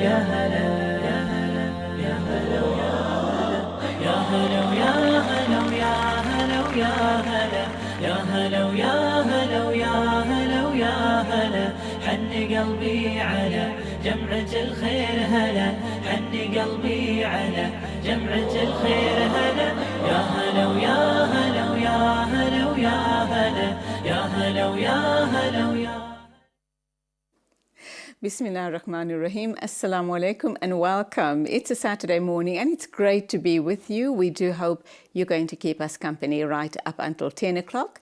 يا هلا يا هلا يا هلا يا هلا يا هلا يا هلا يا هلا يا هلا يا هلا يا هلا يا هلا حن قلبي على جمعة الخير هلا حن قلبي على جمعة الخير هلا يا هلا ويا هلا ويا هلا ويا هلا يا هلا ويا هلا ويا Bismillah ar-Rahman ar-Rahim. Assalamu alaikum and welcome. It's a Saturday morning and it's great to be with you. We do hope you're going to keep us company right up until 10 o'clock.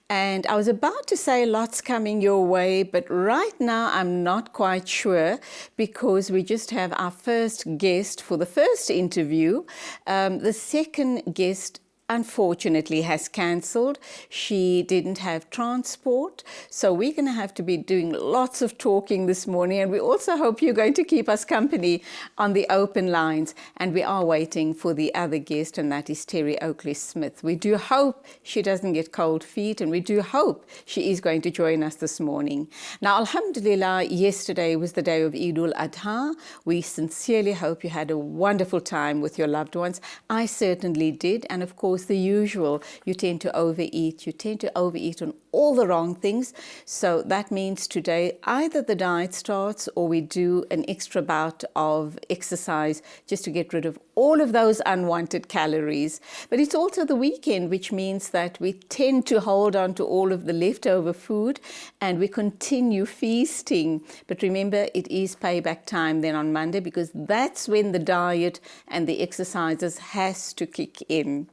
And I was about to say lots coming your way, but right now I'm not quite sure because we just have our first guest for the first interview. The second guest unfortunately has cancelled. She didn't have transport, so we're going to have to be doing lots of talking this morning, and we also hope you're going to keep us company on the open lines. And we are waiting for the other guest, and that is Terry Oakley-Smith. We do hope she doesn't get cold feet, and we do hope she is going to join us this morning. Now, alhamdulillah, yesterday was the day of Eid al-Adha. We sincerely hope you had a wonderful time with your loved ones. I certainly did, and of course the usual, you tend to overeat on all the wrong things. So that means today either the diet starts or we do an extra bout of exercise just to get rid of all of those unwanted calories. But it's also the weekend, which means that we tend to hold on to all of the leftover food and we continue feasting. But remember, it is payback time then on Monday, because that's when the diet and the exercises has to kick in.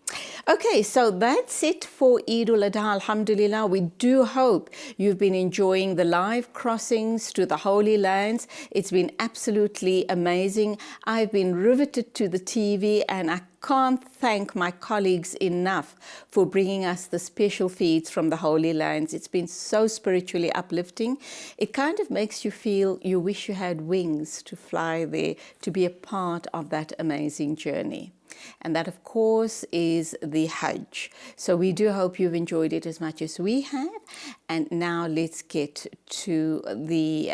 Okay, so that's it for Eid al-Adha, alhamdulillah. We do hope you've been enjoying the live crossings to the Holy Lands. It's been absolutely amazing. I've been riveted to the TV and I can't thank my colleagues enough for bringing us the special feeds from the Holy Lands. It's been so spiritually uplifting. It kind of makes you feel you wish you had wings to fly there, to be a part of that amazing journey. And that, of course, is the Hajj. So we do hope you've enjoyed it as much as we have. And now let's get to the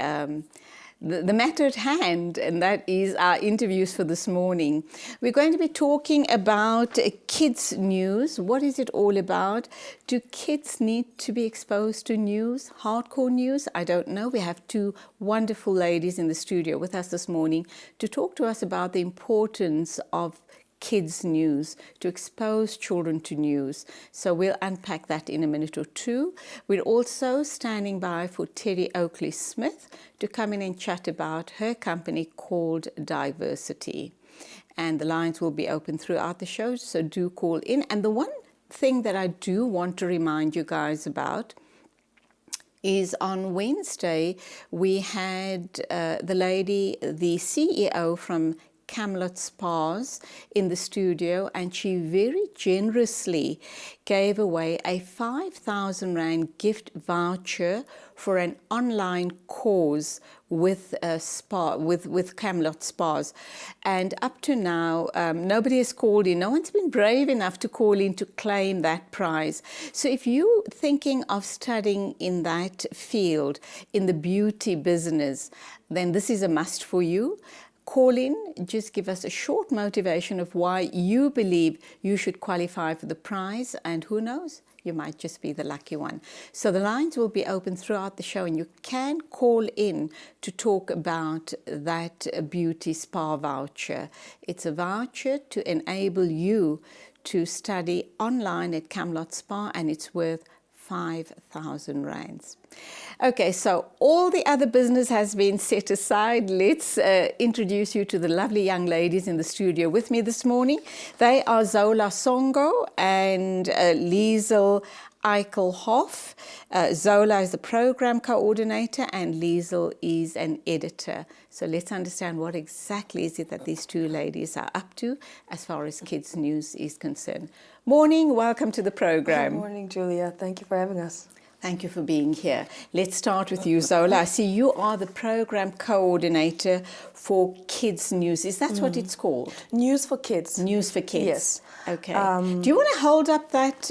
matter at hand, and that is our interviews for this morning. We're going to be talking about kids' news. What is it all about? Do kids need to be exposed to news, hardcore news? I don't know. We have two wonderful ladies in the studio with us this morning to talk to us about the importance of kids' news, to expose children to news. So we'll unpack that in a minute or two. We're also standing by for Terry Oakley-Smith to come in and chat about her company called Diversity. And the lines will be open throughout the show, so do call in. And the one thing that I do want to remind you guys about is on Wednesday, we had the lady, the CEO from Camelot Spas in the studio, and she very generously gave away a 5,000 Rand gift voucher for an online course with with Camelot Spas. And up to now, nobody has called in. No one's been brave enough to call in to claim that prize. So if you're thinking of studying in that field, in the beauty business, then this is a must for you. Call in, just give us a short motivation of why you believe you should qualify for the prize, and who knows, you might just be the lucky one. So the lines will be open throughout the show, and you can call in to talk about that beauty spa voucher. It's a voucher to enable you to study online at Camelot Spa, and it's worth 5,000 Rands. Okay, so all the other business has been set aside. Let's introduce you to the lovely young ladies in the studio with me this morning. They are Zola Songo and Liesel Eichelhoff. Zola is the program coordinator and Liesel is an editor. So let's understand what exactly is it that these two ladies are up to as far as kids' news is concerned. Morning, welcome to the program. Good morning, Julia. Thank you for having us. Thank you for being here. Let's start with you, Zola. I see you are the program coordinator for Kids News. Is that what it's called? News for Kids. News for Kids. Yes. Okay. Do you want to hold up that?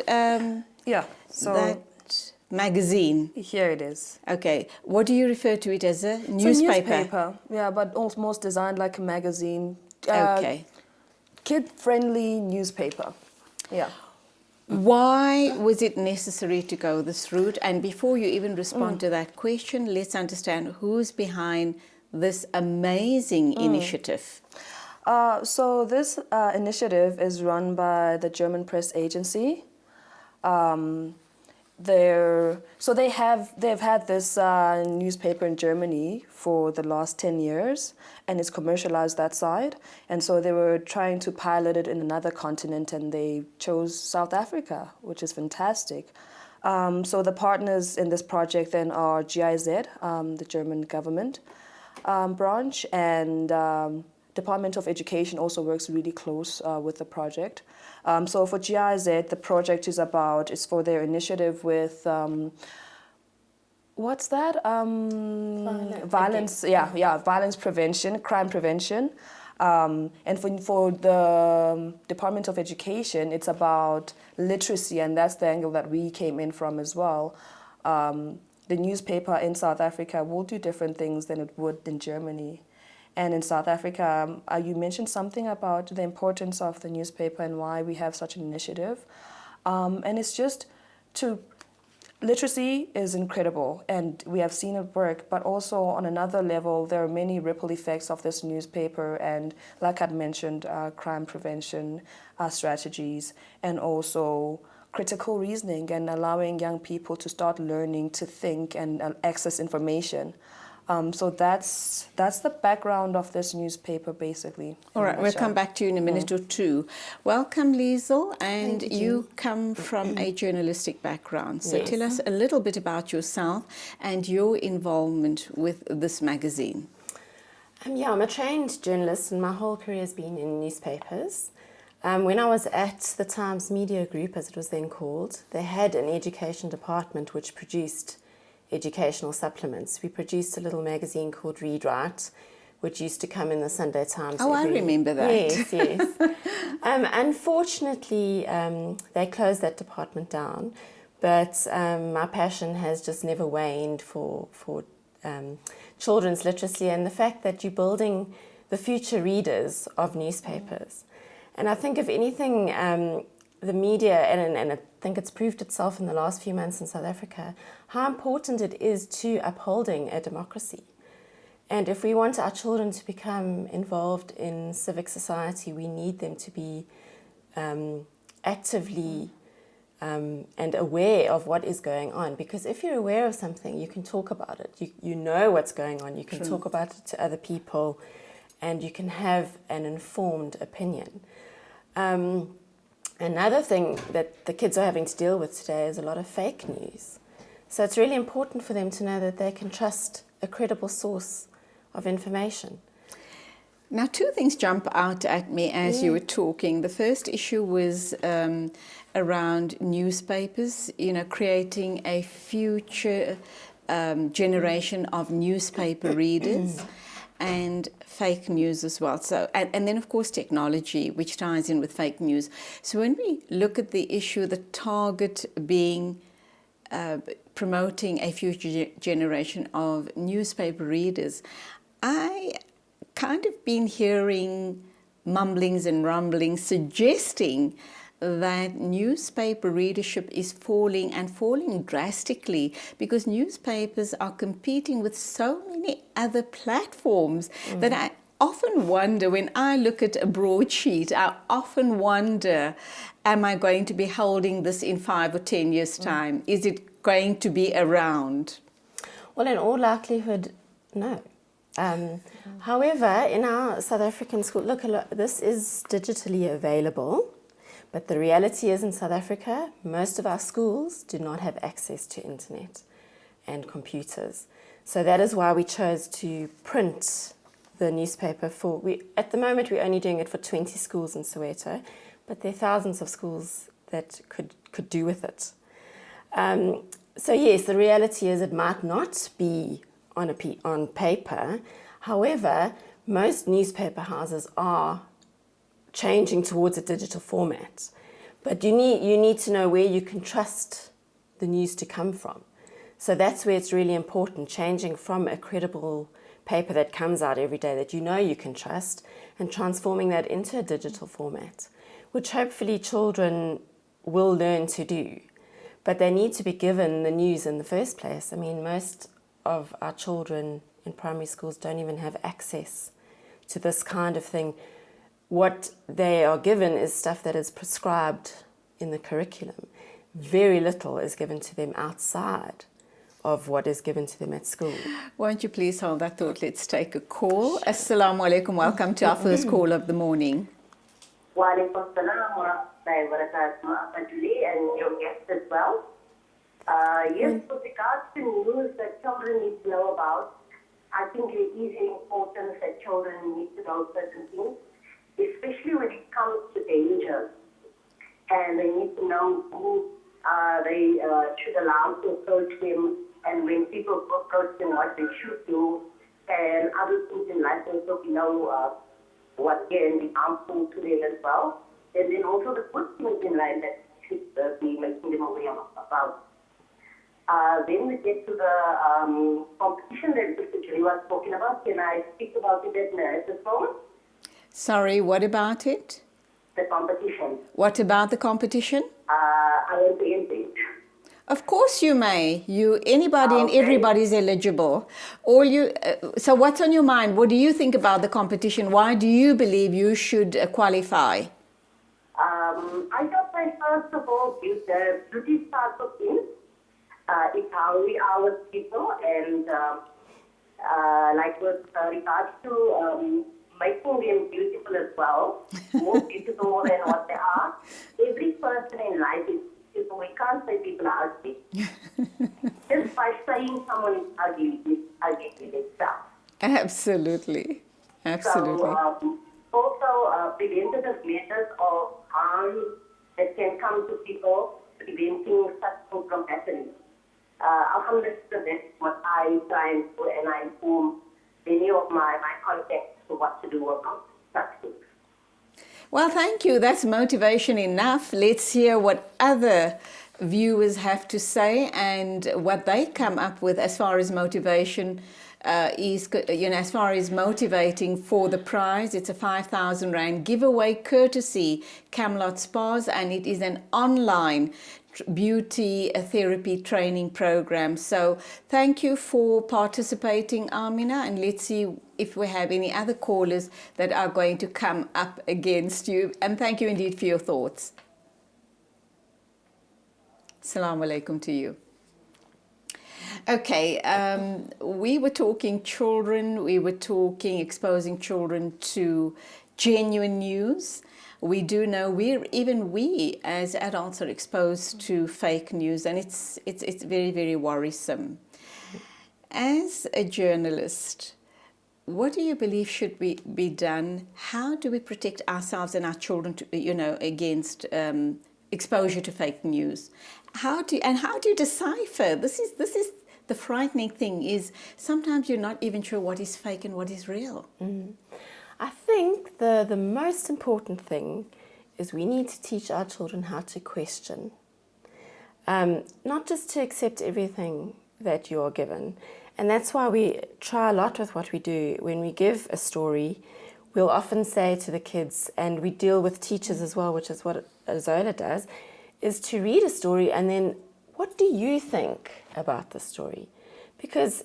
Yeah. So that magazine. Here it is. Okay, what do you refer to it as? A It's newspaper? a newspaper, yeah, but almost designed like a magazine. Okay. Kid-friendly newspaper, yeah. Why was it necessary to go this route? And before you even respond to that question, let's understand who's behind this amazing initiative. So this initiative is run by the German press agency. They've had this newspaper in Germany for the last 10 years, and it's commercialized that side. And so they were trying to pilot it in another continent, and they chose South Africa, which is fantastic. So the partners in this project then are GIZ, the German government branch, and Department of Education also works really close with the project. So for GIZ, the project is for their initiative with, what's that? Violence, violence prevention, crime prevention. And for the Department of Education, it's about literacy, and that's the angle that we came in from as well. The newspaper in South Africa will do different things than it would in Germany. And in South Africa, you mentioned something about the importance of the newspaper and why we have such an initiative. And it's just literacy is incredible, and we have seen it work, but also on another level, there are many ripple effects of this newspaper, and like I'd mentioned, crime prevention strategies, and also critical reasoning and allowing young people to start learning to think and access information. So that's the background of this newspaper, basically. All right, we'll come back to you in a minute or two. Welcome, Liesl, and Thank you come from a journalistic background. So Yes. tell us a little bit about yourself and your involvement with this magazine. Yeah, I'm a trained journalist, and my whole career has been in newspapers. When I was at the Times Media Group, as it was then called, they had an education department which produced educational supplements. We produced a little magazine called Read Write, which used to come in the Sunday Times. Oh, I remember that. Yes, yes. Unfortunately, they closed that department down, but my passion has just never waned for children's literacy and the fact that you're building the future readers of newspapers. And I think, if anything, the media, and I think it's proved itself in the last few months in South Africa, how important it is to upholding a democracy. And if we want our children to become involved in civic society, we need them to be actively and aware of what is going on. Because if you're aware of something, you can talk about it. You know what's going on. You can talk about it to other people, and you can have an informed opinion. Another thing that the kids are having to deal with today is a lot of fake news. So it's really important for them to know that they can trust a credible source of information. Now, two things jump out at me as you were talking. The first issue was around newspapers, creating a future generation of newspaper readers. And fake news as well. So, and then, of course, technology, which ties in with fake news. So when we look at the issue, the target being promoting a future generation of newspaper readers, I kind of been hearing mumblings and rumblings suggesting that newspaper readership is falling, and falling drastically, because newspapers are competing with so many other platforms that I often wonder, when I look at a broadsheet, I often wonder, am I going to be holding this in 5 or 10 years' time? Is it going to be around? Well, in all likelihood, no. However, in our South African school, look, this is digitally available. But the reality is, in South Africa, most of our schools do not have access to internet and computers. So that is why we chose to print the newspaper at the moment, we're only doing it for 20 schools in Soweto, but there are thousands of schools that could do with it. So yes, the reality is it might not be on paper. However, most newspaper houses are changing towards a digital format, but you need to know where you can trust the news to come from. So that's where it's really important, changing from a credible paper that comes out every day that you know you can trust and transforming that into a digital format, which hopefully children will learn to do. But they need to be given the news in the first place. I mean, most of our children in primary schools don't even have access to this kind of thing. What they are given is stuff that is prescribed in the curriculum. Very little is given to them outside of what is given to them at school. Won't you please hold that thought? Let's take a call. Assalamu alaikum. Welcome to our first call of the morning. Wa alaikum salam wa rahmatullahi wa barakatuh, Julie, and your guest as well. Yes, with regards to news that children need to know about, I think it is important that children need to know certain things, especially when it comes to danger. And they need to know who they should allow to approach them, and when people approach them, what they should do, and other things in life also, what can be harmful to them as well. And then also the good things in life that should be making them aware about. Then we get to the competition that Mr. Julie was talking about. Can I speak about it at this moment? Sorry, what about it? The competition. What about the competition? I want to enter it. Of course you may. Anybody and everybody is eligible. So what's on your mind? What do you think about the competition? Why do you believe you should qualify? I thought I first of all give the beauty part of things. It's how we are with people, and like with regards to making them beautiful as well, more beautiful than what they are. Every person in life is beautiful. We can't say people are ugly. Just by saying someone is ugly, it's ugly in itself. Absolutely. Absolutely. So, also preventative measures of harm that can come to people, preventing such things from happening. Alhamdulillah, that's what I try and do, and I inform many of my contacts to what to do about such things. Well, thank you. That's motivation enough. Let's hear what other viewers have to say and what they come up with as far as motivation is, as far as motivating for the prize. It's a 5,000 Rand giveaway courtesy Camelot Spas, and it is an online beauty therapy training program. So thank you for participating, Amina, and let's see if we have any other callers that are going to come up against you. And thank you indeed for your thoughts. Assalamu alaikum to you. Okay, we were talking children, we were talking exposing children to genuine news. We do know even we as adults are exposed to fake news, and it's very, very worrisome. As a journalist, what do you believe should be done? How do we protect ourselves and our children against exposure to fake news? How do you decipher? This is the frightening thing, is sometimes you're not even sure what is fake and what is real. Mm. I think the most important thing is we need to teach our children how to question. Not just to accept everything that you are given. And that's why we try a lot with what we do. When we give a story, we'll often say to the kids, and we deal with teachers as well, which is what Zola does, is to read a story and then, what do you think about the story? Because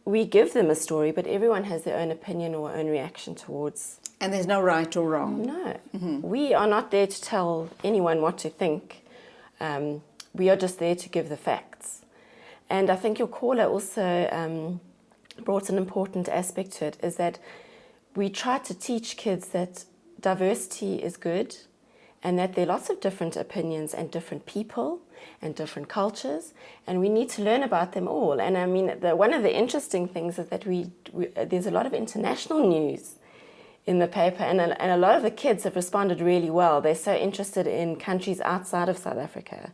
we give them a story, but everyone has their own opinion or own reaction towards. And there's no right or wrong. No. Mm-hmm. We are not there to tell anyone what to think. We are just there to give the facts. And I think your caller also brought an important aspect to it, is that we try to teach kids that diversity is good, and that there are lots of different opinions and different people and different cultures, and we need to learn about them all. And I mean, one of the interesting things is that there's a lot of international news in the paper, and a lot of the kids have responded really well. They're so interested in countries outside of South Africa.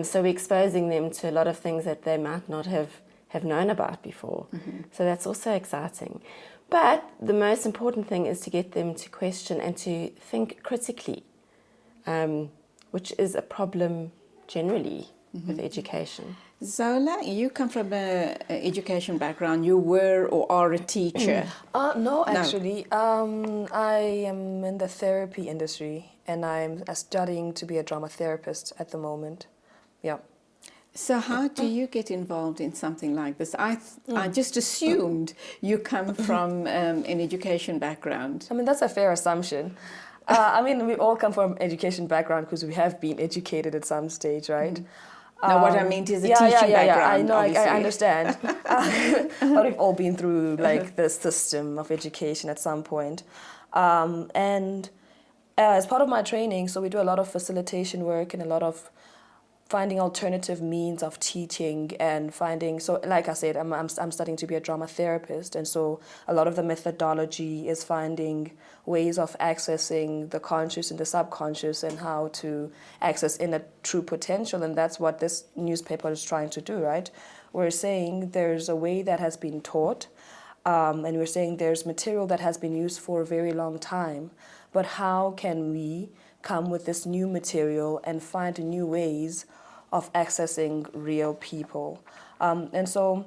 So we're exposing them to a lot of things that they might not have known about before. Mm-hmm. So that's also exciting. But the most important thing is to get them to question and to think critically, which is a problem generally with education. Zola, you come from an education background. You were or are a teacher. No, actually. I am in the therapy industry and I'm studying to be a drama therapist at the moment. Yeah. So how do you get involved in something like this? I just assumed you come from an education background. I mean, that's a fair assumption. I mean, we all come from education background because we have been educated at some stage, right? Now, what I meant is a teaching background. I know, I obviously. understand. But we've all been through like the system of education at some point. And as part of my training, so we do a lot of facilitation work and a lot of finding alternative means of teaching and finding, so like I said, I'm studying to be a drama therapist, and so a lot of the methodology is finding ways of accessing the conscious and the subconscious and how to access inner true potential, and that's what this newspaper is trying to do, right? We're saying there's a way that has been taught, and we're saying there's material that has been used for a very long time, but how can we come with this new material and find new ways of accessing real people. And so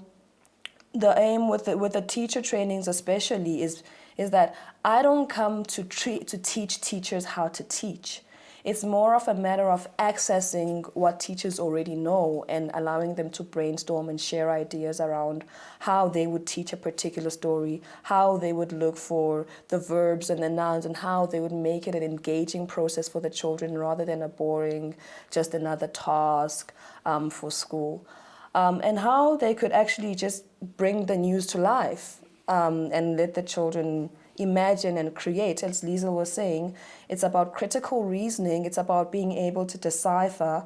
the aim with the teacher trainings especially is that I don't come to teach teachers how to teach. It's more of a matter of accessing what teachers already know and allowing them to brainstorm and share ideas around how they would teach a particular story, how they would look for the verbs and the nouns, and how they would make it an engaging process for the children rather than a boring, just another task for school. And how they could actually just bring the news to life and let the children imagine and create. As Liesel was saying, it's about critical reasoning. It's about being able to decipher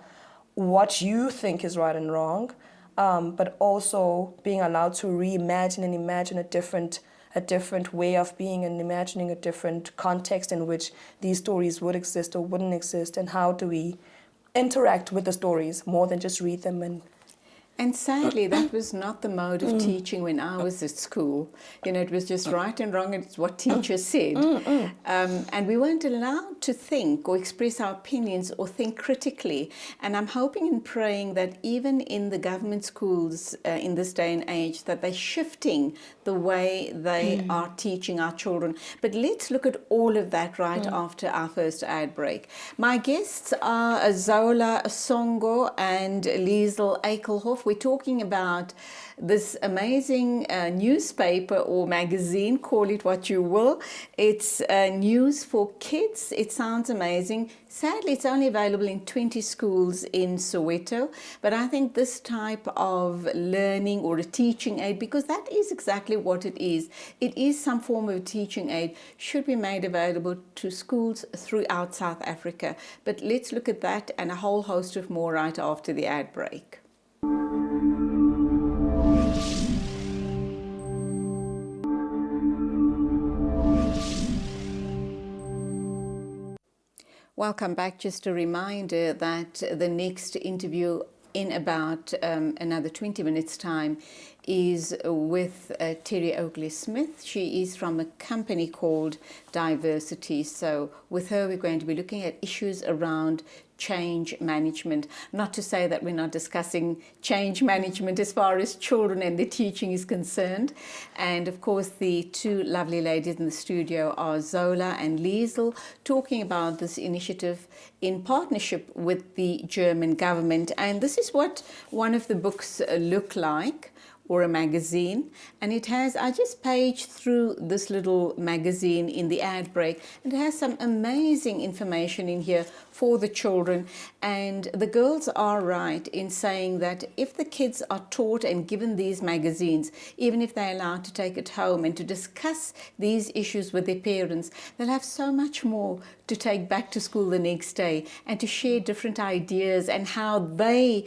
what you think is right and wrong, but also being allowed to reimagine and imagine a different way of being and imagining a different context in which these stories would exist or wouldn't exist, and how do we interact with the stories more than just read them. And sadly, that was not the mode of teaching when I was at school. You know, it was just right and wrong, and it's what teachers said. And we weren't allowed to think or express our opinions or think critically. And I'm hoping and praying that even in the government schools in this day and age, that they're shifting the way they are teaching our children. But let's look at all of that right after our first ad break. My guests are Zola Songo and Liesel Ekelhoff. We're talking about this amazing newspaper or magazine, call it what you will. It's news for kids. It sounds amazing. Sadly, it's only available in 20 schools in Soweto, but I think this type of learning or a teaching aid, because that is exactly what it is some form of teaching aid, should be made available to schools throughout South Africa. But let's look at that and a whole host of more right after the ad break. Welcome back. Just a reminder that the next interview in about another 20 minutes time is with Terry Oakley-Smith. She is from a company called Diversity. So with her, we're going to be looking at issues around change management. Not to say that we're not discussing change management as far as children and the teaching is concerned. And of course, the two lovely ladies in the studio are Zola and Liesel, talking about this initiative in partnership with the German government. And this is what one of the books look like, or a magazine, and it has, I just paged through this little magazine in the ad break, and it has some amazing information in here for the children. And the girls are right in saying that if the kids are taught and given these magazines, even if they're allowed to take it home and to discuss these issues with their parents, they'll have so much more to take back to school the next day and to share different ideas and how they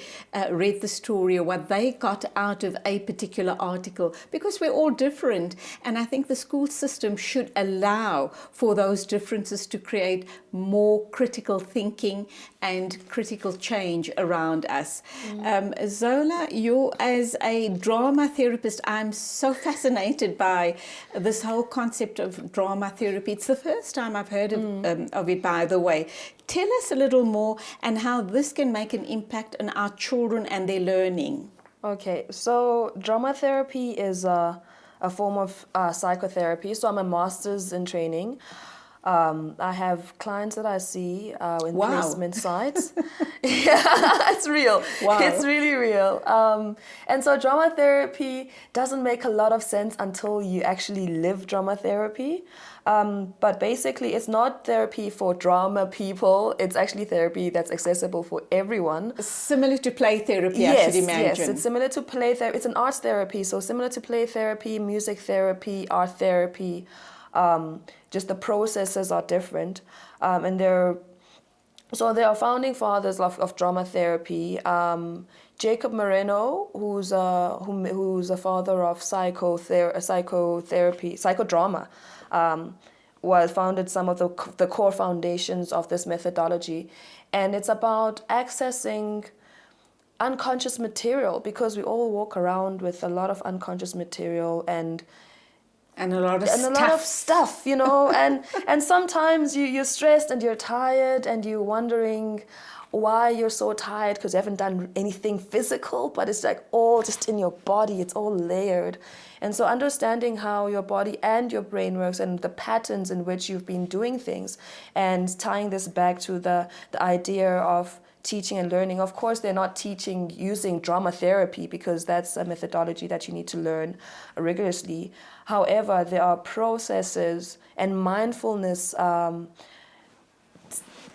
read the story or what they got out of a particular article, because we're all different. And I think the school system should allow for those differences to create more critical thinking and critical change around us. Zola, you as a drama therapist, I'm so fascinated by this whole concept of drama therapy. It's the first time I've heard of it, by the way. Tell us a little more and how this can make an impact on our children and their learning. Okay, so drama therapy is a form of psychotherapy. So I'm a master's in training. I have clients that I see in placement sites. Yeah, it's real. Wow. It's really real. And so drama therapy doesn't make a lot of sense until you actually live drama therapy. But basically, it's not therapy for drama people. It's actually therapy that's accessible for everyone. Similar to play therapy, Yes, I should imagine. yes, it's similar to play therapy. It's an arts therapy, so similar to play therapy, music therapy, art therapy. Just the processes are different, and there are founding fathers of drama therapy. Jacob Moreno, who's a father of psychotherapy, psychodrama, founded some of the core foundations of this methodology, and it's about accessing unconscious material, because we all walk around with a lot of unconscious material and a lot of stuff, you know, and sometimes you're stressed and you're tired and you're wondering why you're so tired, because you haven't done anything physical, but it's like all just in your body, it's all layered. And so understanding how your body and your brain works and the patterns in which you've been doing things, and tying this back to the idea of teaching and learning. Of course, they're not teaching using drama therapy, because that's a methodology that you need to learn rigorously. However, there are processes and mindfulness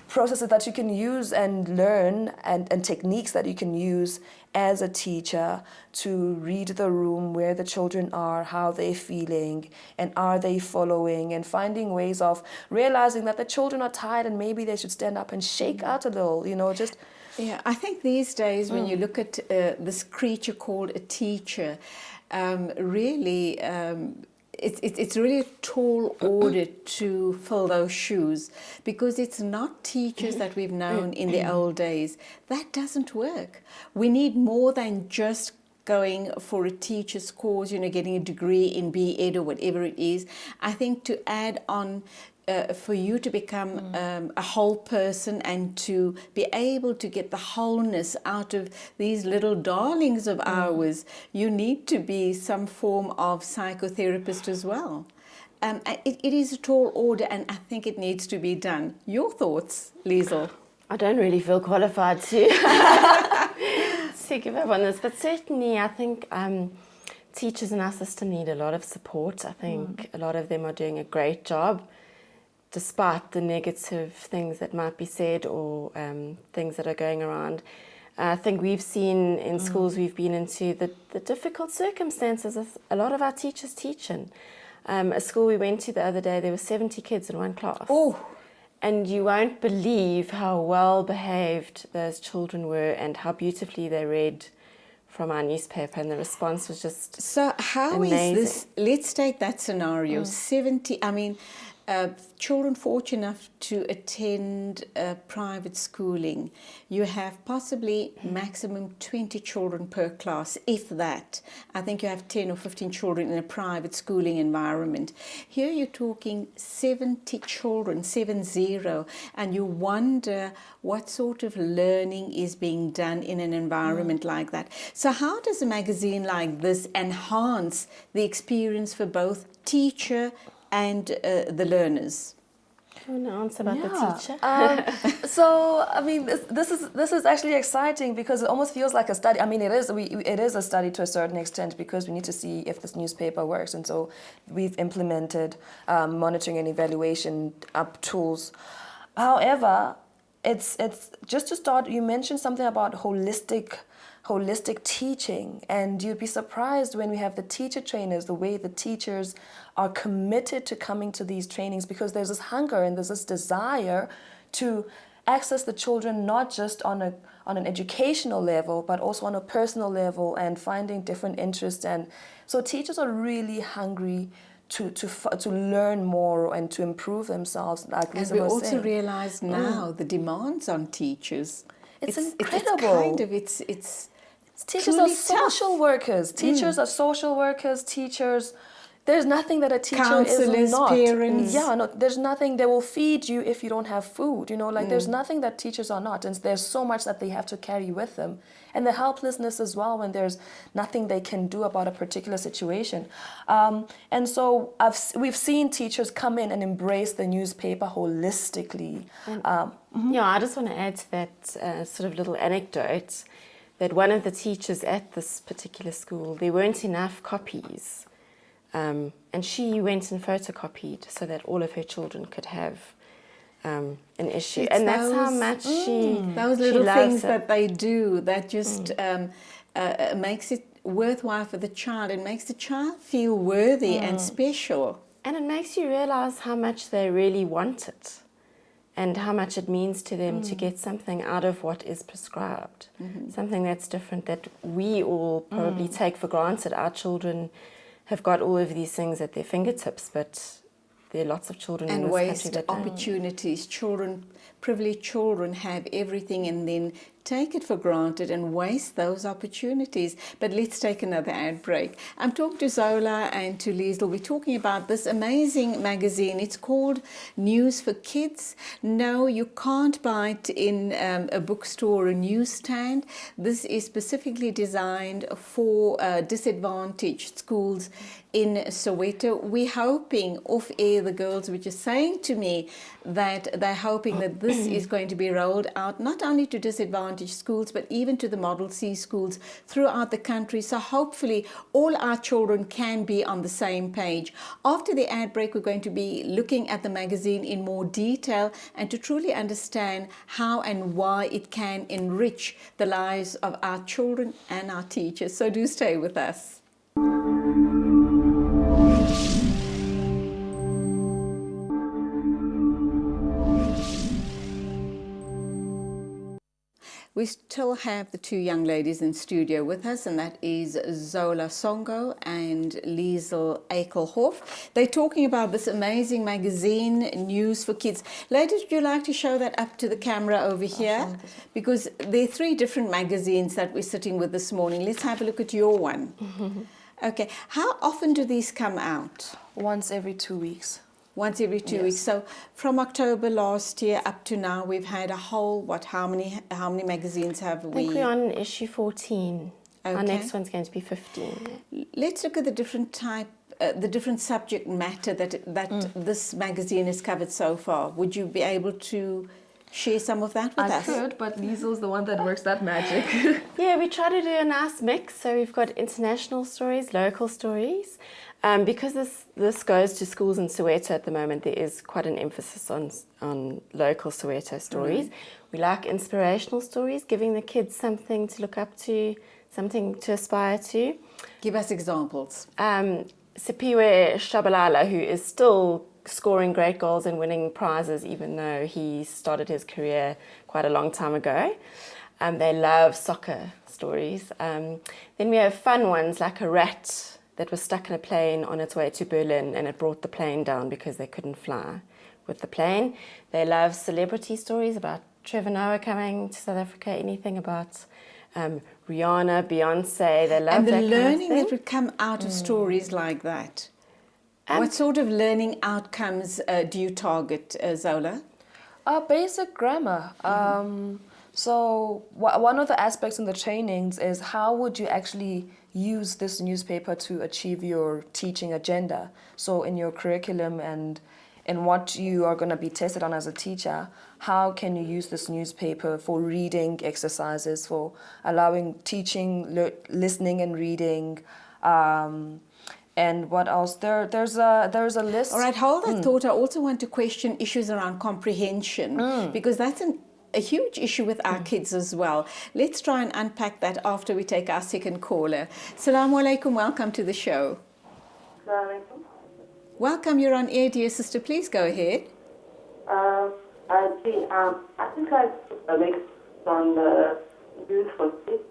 processes that you can use and learn, and techniques that you can use as a teacher to read the room, where the children are, how they're feeling, and are they following, and finding ways of realizing that the children are tired and maybe they should stand up and shake out a little, you know, just... Yeah, I think these days when you look at this creature called a teacher, really... It's really a tall order to fill those shoes, because it's not teachers that we've known in the old days. That doesn't work. We need more than just going for a teacher's course, you know, getting a degree in B.Ed or whatever it is. I think to add on, for you to become a whole person and to be able to get the wholeness out of these little darlings of ours, you need to be some form of psychotherapist as well. It is a tall order, and I think it needs to be done. Your thoughts, Liesl? I don't really feel qualified to give up on this, but certainly I think teachers in our system need a lot of support. I think a lot of them are doing a great job, despite the negative things that might be said or things that are going around. I think we've seen in schools we've been into the difficult circumstances of a lot of our teachers teaching. A school we went to the other day, there were 70 kids in one class. Oh. And you won't believe how well behaved those children were and how beautifully they read from our newspaper, and the response was just So how amazing. is this? Let's take that scenario. 70, I mean, children fortunate enough to attend private schooling, you have possibly maximum 20 children per class, if that. I think you have 10 or 15 children in a private schooling environment. Here you're talking 70 children, 70, and you wonder what sort of learning is being done in an environment like that. So how does a magazine like this enhance the experience for both teacher and the learners? Do you want to answer about the teacher? So I mean, this is actually exciting, because it almost feels like a study. I mean, it is a study to a certain extent, because we need to see if this newspaper works, and so we've implemented monitoring and evaluation tools. However, it's just to start. You mentioned something about holistic teaching, and you'd be surprised when we have the teacher trainers, the way the teachers are committed to coming to these trainings, because there's this hunger and there's this desire to access the children not just on an educational level, but also on a personal level, and finding different interests. And so teachers are really hungry to learn more and to improve themselves. Like And we also realize now the demands on teachers. It's incredible. Teachers are social workers. Teachers are social workers. Teachers, there's nothing that a teacher Counselors, is not. parents. Yeah, no, there's nothing. They will feed you if you don't have food. You know, like there's nothing that teachers are not, and there's so much that they have to carry with them, and the helplessness as well when there's nothing they can do about a particular situation. And so we've seen teachers come in and embrace the newspaper holistically. Yeah, I just want to add to that sort of little anecdote that one of the teachers at this particular school, there weren't enough copies. And she went and photocopied so that all of her children could have an issue. And that's how much those little things that they do that just makes it worthwhile for the child. It makes the child feel worthy and special. And it makes you realize how much they really want it and how much it means to them to get something out of what is prescribed, something that's different, that we all probably take for granted. Our children have got all of these things at their fingertips, but there are lots of children in this country that don't. Opportunities. Children, privileged children have everything and then take it for granted and waste those opportunities. But let's take another ad break. I'm talking to Zola and to Liesl. We're talking about this amazing magazine. It's called News for Kids. No, you can't buy it in a bookstore or a newsstand. This is specifically designed for disadvantaged schools in Soweto. We're hoping, off-air, the girls were just saying to me that they're hoping that this is going to be rolled out not only to disadvantaged schools but even to the Model C schools throughout the country. So hopefully all our children can be on the same page. After the ad break, we're going to be looking at the magazine in more detail and to truly understand how and why it can enrich the lives of our children and our teachers. So do stay with us. We still have the two young ladies in studio with us, and that is Zola Songo and Liesl Ekelhoff. They're talking about this amazing magazine, News for Kids. Ladies, would you like to show that up to the camera over here? Because there are three different magazines that we're sitting with this morning. Let's have a look at your one. Okay. How often do these come out? Once every 2 weeks. Once every 2 weeks. So from October last year up to now, we've had a whole, how many magazines have we? I think we're on issue 14. Okay. Our next one's going to be 15. Let's look at the different the different subject matter that this magazine has covered so far. Would you be able to share some of that with us? I could, but Liesl's the one that works that magic. Yeah, we try to do a nice mix. So we've got international stories, local stories. Because this goes to schools in Soweto at the moment, there is quite an emphasis on local Soweto stories. We like inspirational stories, giving the kids something to look up to, something to aspire to. Give us examples. Sipiwe Shabalala, who is still scoring great goals and winning prizes, even though he started his career quite a long time ago. They love soccer stories. Then we have fun ones like a rat that was stuck in a plane on its way to Berlin, and it brought the plane down because they couldn't fly with the plane. They love celebrity stories about Trevor Noah coming to South Africa, anything about Rihanna, Beyonce. They love that And the learning kind of that would come out of stories like that. What sort of learning outcomes do you target, Zola? Basic grammar. So one of the aspects in the trainings is how would you actually use this newspaper to achieve your teaching agenda. So in your curriculum and in what you are going to be tested on as a teacher, how can you use this newspaper for reading exercises, for allowing teaching, listening and reading, and what else? There's a list. All right, hold that thought. I also want to question issues around comprehension because that's a huge issue with our kids as well. Let's try and unpack that after we take our second caller. Assalamu alaikum, welcome to the show. Assalamu alaikum. Welcome, you're on air, dear sister. Please go ahead. I think I put a link on the news for kids.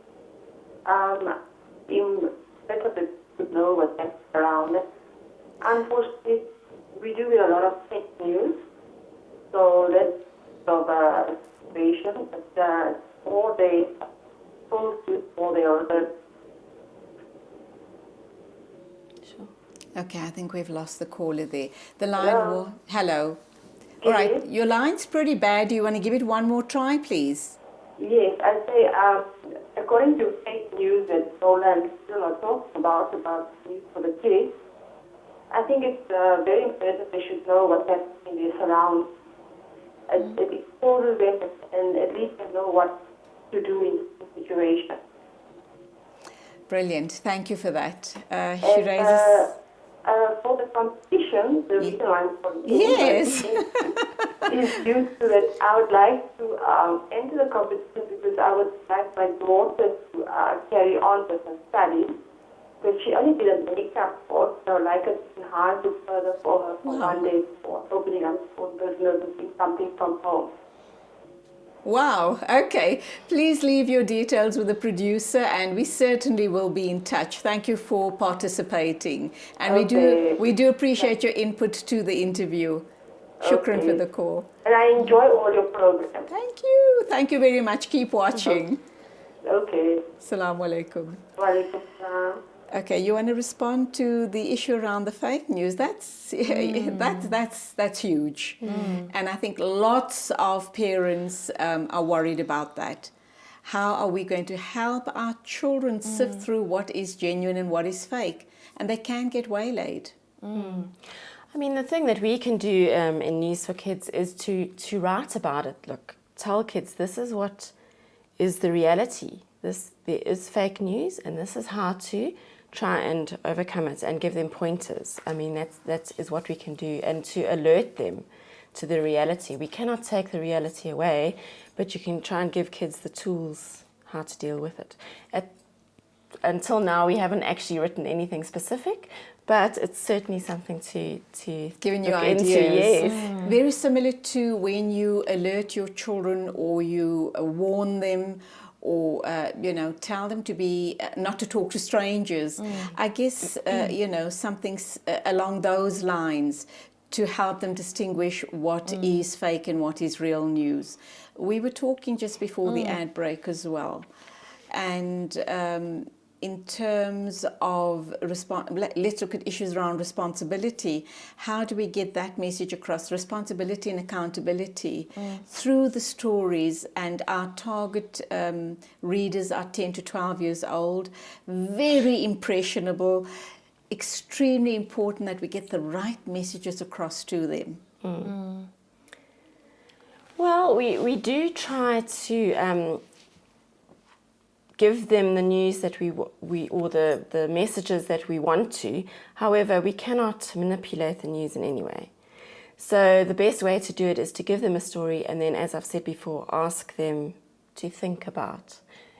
In better to know what's around it. Unfortunately, we do get a lot of fake news, so that's sort of a situation. But all they post it, all they order. Sure. Okay, I think we've lost the caller there. The line Hello? Hello. All right, your line's pretty bad. Do you want to give it one more try, please? Yes, I say, according to fake news that Lola and still are talking about news for the kids, I think it's very important they should know what's happening in their surroundings. It exposes them and at least they know what to do in the situation. Brilliant. Thank you for that. And, She raises... for the competition, the reason I'm Yes. is due to that I would like to enter the competition because I would like my daughter to carry on with her studies. Because she only did a makeup course, so I'd like it to enhance it further for her for one day for opening up her own business and doing something from home. Wow, okay. Please leave your details with the producer and we certainly will be in touch. Thank you for participating. And Okay. we do appreciate your input to the interview. Shukran Okay. for the call. And I enjoy all your programs. Thank you. Thank you very much. Keep watching. Okay. Assalamu alaikum. Walaikum salam. Okay, you want to respond to the issue around the fake news? That's huge, and I think lots of parents are worried about that. How are we going to help our children sift through what is genuine and what is fake? And they can get waylaid. I mean, the thing that we can do in News for Kids is to write about it. Look, tell kids this is what is the reality. There is fake news, and this is how to try and overcome it and give them pointers. I mean, that is what we can do, and to alert them to the reality. We cannot take the reality away, but you can try and give kids the tools how to deal with it. Until now, we haven't actually written anything specific, but it's certainly something to Giving you look ideas. into, yes. Very similar to when you alert your children or you warn them or tell them to be not to talk to strangers. I guess something along those lines to help them distinguish what is fake and what is real news. We were talking just before the ad break as well, and in terms of let's look at issues around responsibility. How do we get that message across? Responsibility and accountability through the stories, and our target readers are 10 to 12 years old, very impressionable, extremely important that we get the right messages across to them. Well, we do try to give them the news that we or the messages that we want to. However, we cannot manipulate the news in any way. So the best way to do it is to give them a story, and then, as I've said before, ask them to think about,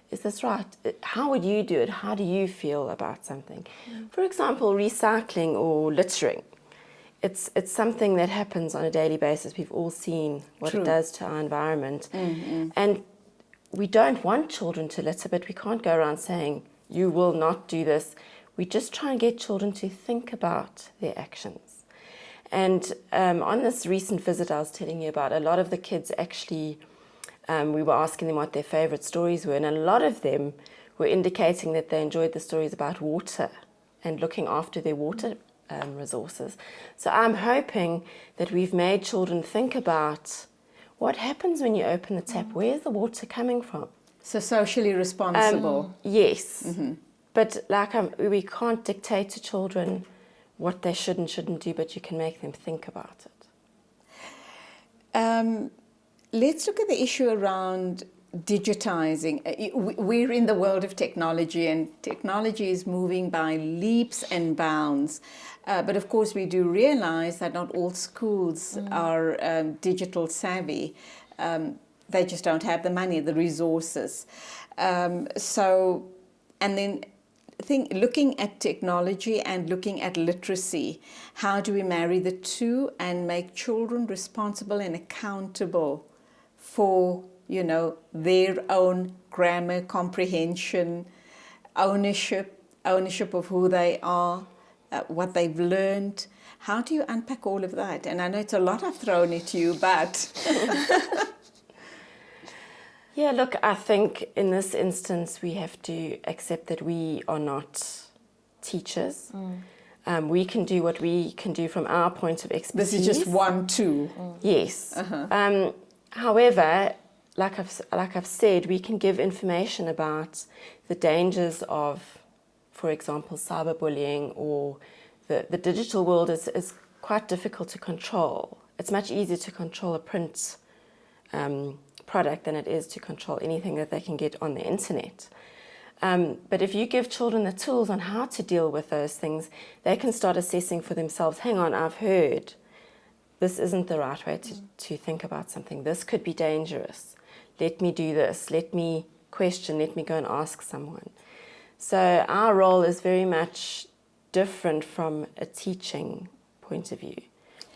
is this right? How would you do it? How do you feel about something? For example, recycling or littering. It's something that happens on a daily basis. We've all seen what it does to our environment. And we don't want children to litter, but we can't go around saying, you will not do this. We just try and get children to think about their actions. And on this recent visit I was telling you about, a lot of the kids actually, we were asking them what their favourite stories were, and a lot of them were indicating that they enjoyed the stories about water and looking after their water resources. So I'm hoping that we've made children think about what happens when you open the tap? Where's the water coming from? So socially responsible. Yes. But we can't dictate to children what they should and shouldn't do, but you can make them think about it. Let's look at the issue around digitizing. We're in the world of technology, and technology is moving by leaps and bounds. But of course, we do realize that not all schools are digital savvy. They just don't have the money, the resources. And then think looking at technology and looking at literacy, how do we marry the two and make children responsible and accountable for, you know, their own grammar, comprehension, ownership of who they are, what they've learned. How do you unpack all of that? And I know it's a lot I've thrown at you, but... Yeah, look, I think in this instance we have to accept that we are not teachers. We can do what we can do from our point of expertise. This is just one tool. Yes. However, like I've said, we can give information about the dangers of, for example, cyberbullying, or the digital world is quite difficult to control. It's much easier to control a print product than it is to control anything that they can get on the internet. But if you give children the tools on how to deal with those things, they can start assessing for themselves, hang on, I've heard this isn't the right way to think about something. This could be dangerous. Let me do this. Let me question. Let me go and ask someone. So our role is very much different from a teaching point of view.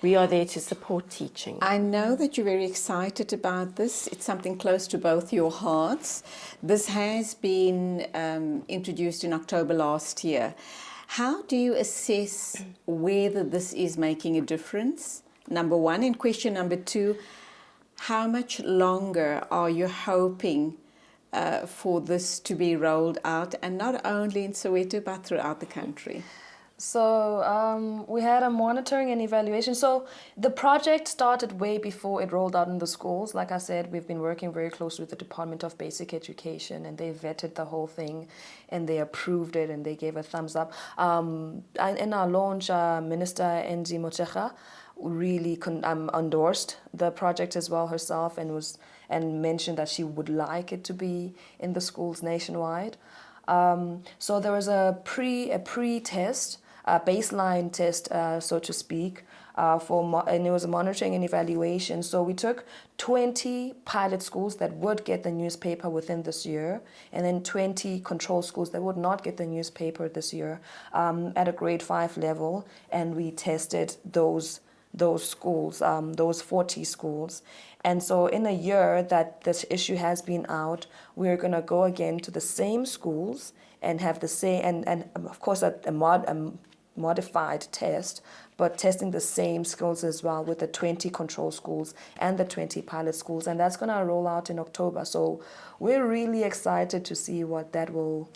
We are there to support teaching. I know that you're very excited about this. It's something close to both your hearts. This has been introduced in October last year. How do you assess whether this is making a difference? Number one. And question number two, how much longer are you hoping for this to be rolled out, and not only in Soweto but throughout the country? So we had a monitoring and evaluation. So the project started way before it rolled out in the schools. Like I said, we've been working very closely with the Department of Basic Education, and they vetted the whole thing and they approved it and they gave a thumbs up. In our launch, Minister Enzi Motshekga really endorsed the project as well herself, and mentioned that she would like it to be in the schools nationwide. So there was a pre-test, a baseline test, so to speak, and it was a monitoring and evaluation. So we took 20 pilot schools that would get the newspaper within this year, and then 20 control schools that would not get the newspaper this year at a grade 5 level, and we tested those schools, those 40 schools. And so in a year that this issue has been out, we're going to go again to the same schools and have the same, and of course a modified test, but testing the same skills as well with the 20 control schools and the 20 pilot schools. And that's going to roll out in October. So we're really excited to see what that will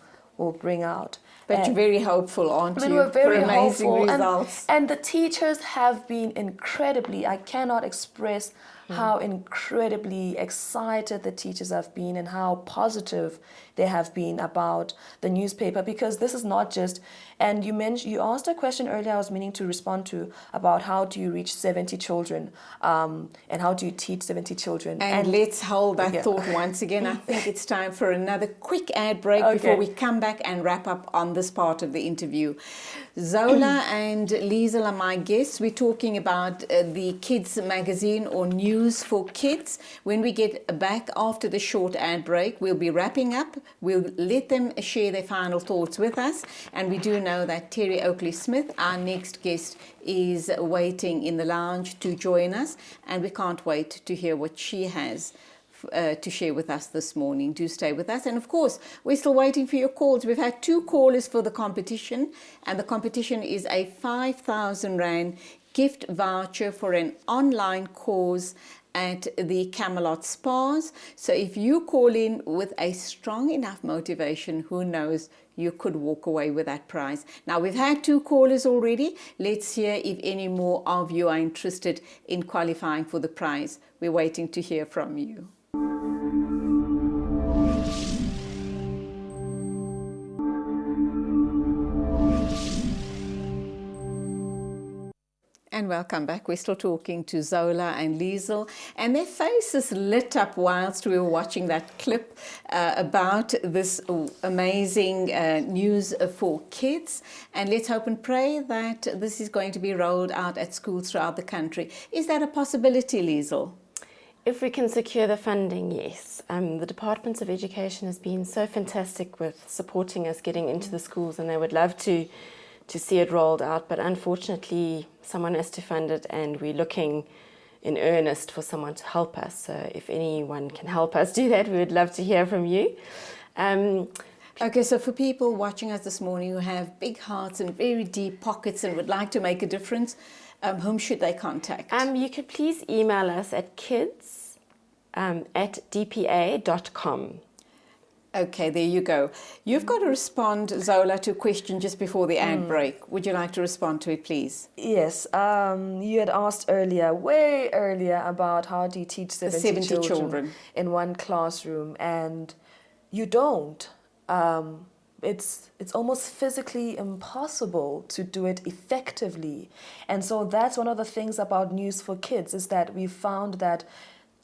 bring out. But you're very hopeful, aren't you? We're very for amazing hopeful. results. And the teachers have been incredibly, I cannot express how incredibly excited the teachers have been and how positive they have been about the newspaper, because this is not just, and you asked a question earlier I was meaning to respond to about how do you reach 70 children and how do you teach 70 children. And let's hold that thought once again. I think it's time for another quick ad break before we come back and wrap up on this part of the interview. Zola and Liesel are my guests. We're talking about the Kids magazine, or News for Kids. When we get back after the short ad break, we'll be wrapping up. We'll let them share their final thoughts with us. And we do know that Terry Oakley-Smith, our next guest, is waiting in the lounge to join us. And we can't wait to hear what she has to share with us this morning. Do stay with us. And of course, we're still waiting for your calls. We've had 2 callers for the competition, and the competition is a 5,000 Rand gift voucher for an online course at the Camelot Spas. So if you call in with a strong enough motivation, who knows, you could walk away with that prize. Now, we've had 2 callers already. Let's hear if any more of you are interested in qualifying for the prize. We're waiting to hear from you. And welcome back. We're still talking to Zola and Liesel, and their faces lit up whilst we were watching that clip about this amazing news for kids. And let's hope and pray that this is going to be rolled out at schools throughout the country. Is that a possibility, Liesel? If we can secure the funding, yes. The Department of Education has been so fantastic with supporting us getting into the schools, and they would love to see it rolled out, but unfortunately someone has to fund it, and we're looking in earnest for someone to help us. So if anyone can help us do that, we would love to hear from you. Okay, so for people watching us this morning who have big hearts and very deep pockets and would like to make a difference, whom should they contact? You could please email us at kids@dpa.com. Okay, there you go. You've got to respond, Zola, to a question just before the ad break. Would you like to respond to it, please? Yes, you had asked way earlier about how do you teach 70 children in one classroom, and you don't. It's almost physically impossible to do it effectively. And so that's one of the things about News for Kids, is that we found that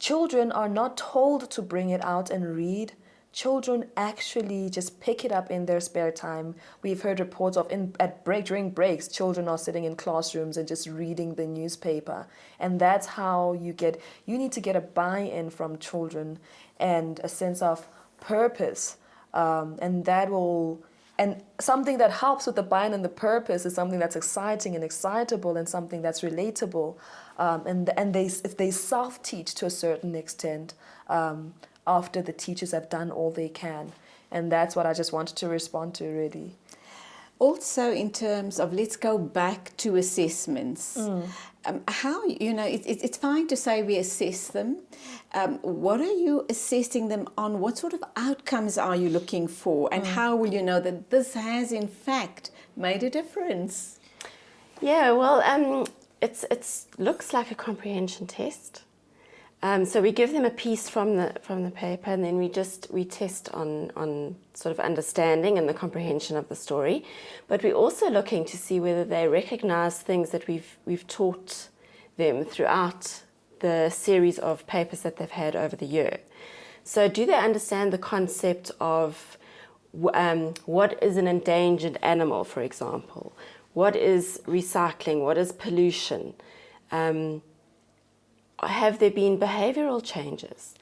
children are not told to bring it out and read. Children actually just pick it up in their spare time. We've heard reports of during breaks, children are sitting in classrooms and just reading the newspaper. And that's how you need to get a buy-in from children and a sense of purpose. And something that helps with the buy-in and the purpose is something that's exciting and excitable and something that's relatable. If they self-teach to a certain extent, after the teachers have done all they can. And that's what I just wanted to respond to, really. Also, in terms of, let's go back to assessments. How, it's fine to say we assess them. What are you assessing them on? What sort of outcomes are you looking for? And how will you know that this has, in fact, made a difference? Yeah, well, it looks like a comprehension test. So we give them a piece from the paper, and then we test on sort of understanding and the comprehension of the story. But we're also looking to see whether they recognise things that we've taught them throughout the series of papers that they've had over the year. So do they understand the concept of what is an endangered animal, for example? What is recycling? What is pollution? Have there been behavioural changes?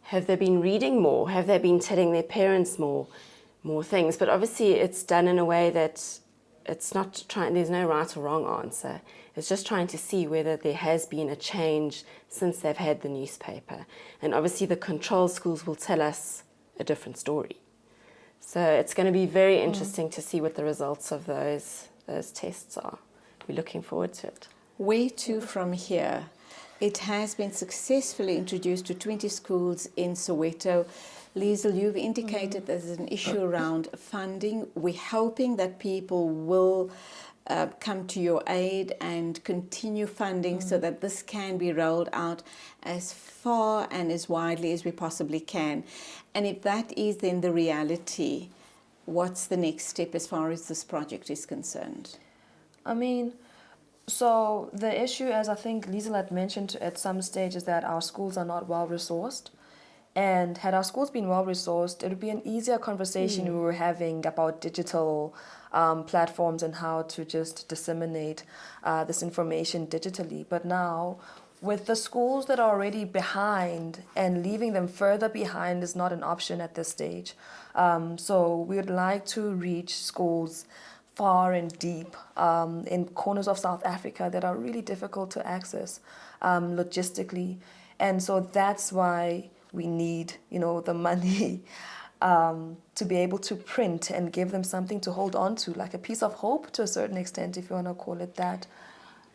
Have they been reading more? Have they been telling their parents more things? But obviously it's done in a way that it's not trying, there's no right or wrong answer. It's just trying to see whether there has been a change since they've had the newspaper. And obviously the control schools will tell us a different story. So it's going to be very interesting to see what the results of those tests are. We're looking forward to it. Where to from here? It has been successfully introduced to 20 schools in Soweto. Liesl, you've indicated there's an issue around funding. We're hoping that people will come to your aid and continue funding so that this can be rolled out as far and as widely as we possibly can. And if that is then the reality, what's the next step as far as this project is concerned? So the issue, as I think Liesl had mentioned at some stage, is that our schools are not well resourced. And had our schools been well resourced, it would be an easier conversation we were having about digital platforms and how to just disseminate this information digitally. But now, with the schools that are already behind, and leaving them further behind is not an option at this stage. So we would like to reach schools far and deep in corners of South Africa that are really difficult to access logistically. And so that's why we need, the money to be able to print and give them something to hold on to, like a piece of hope to a certain extent, if you want to call it that.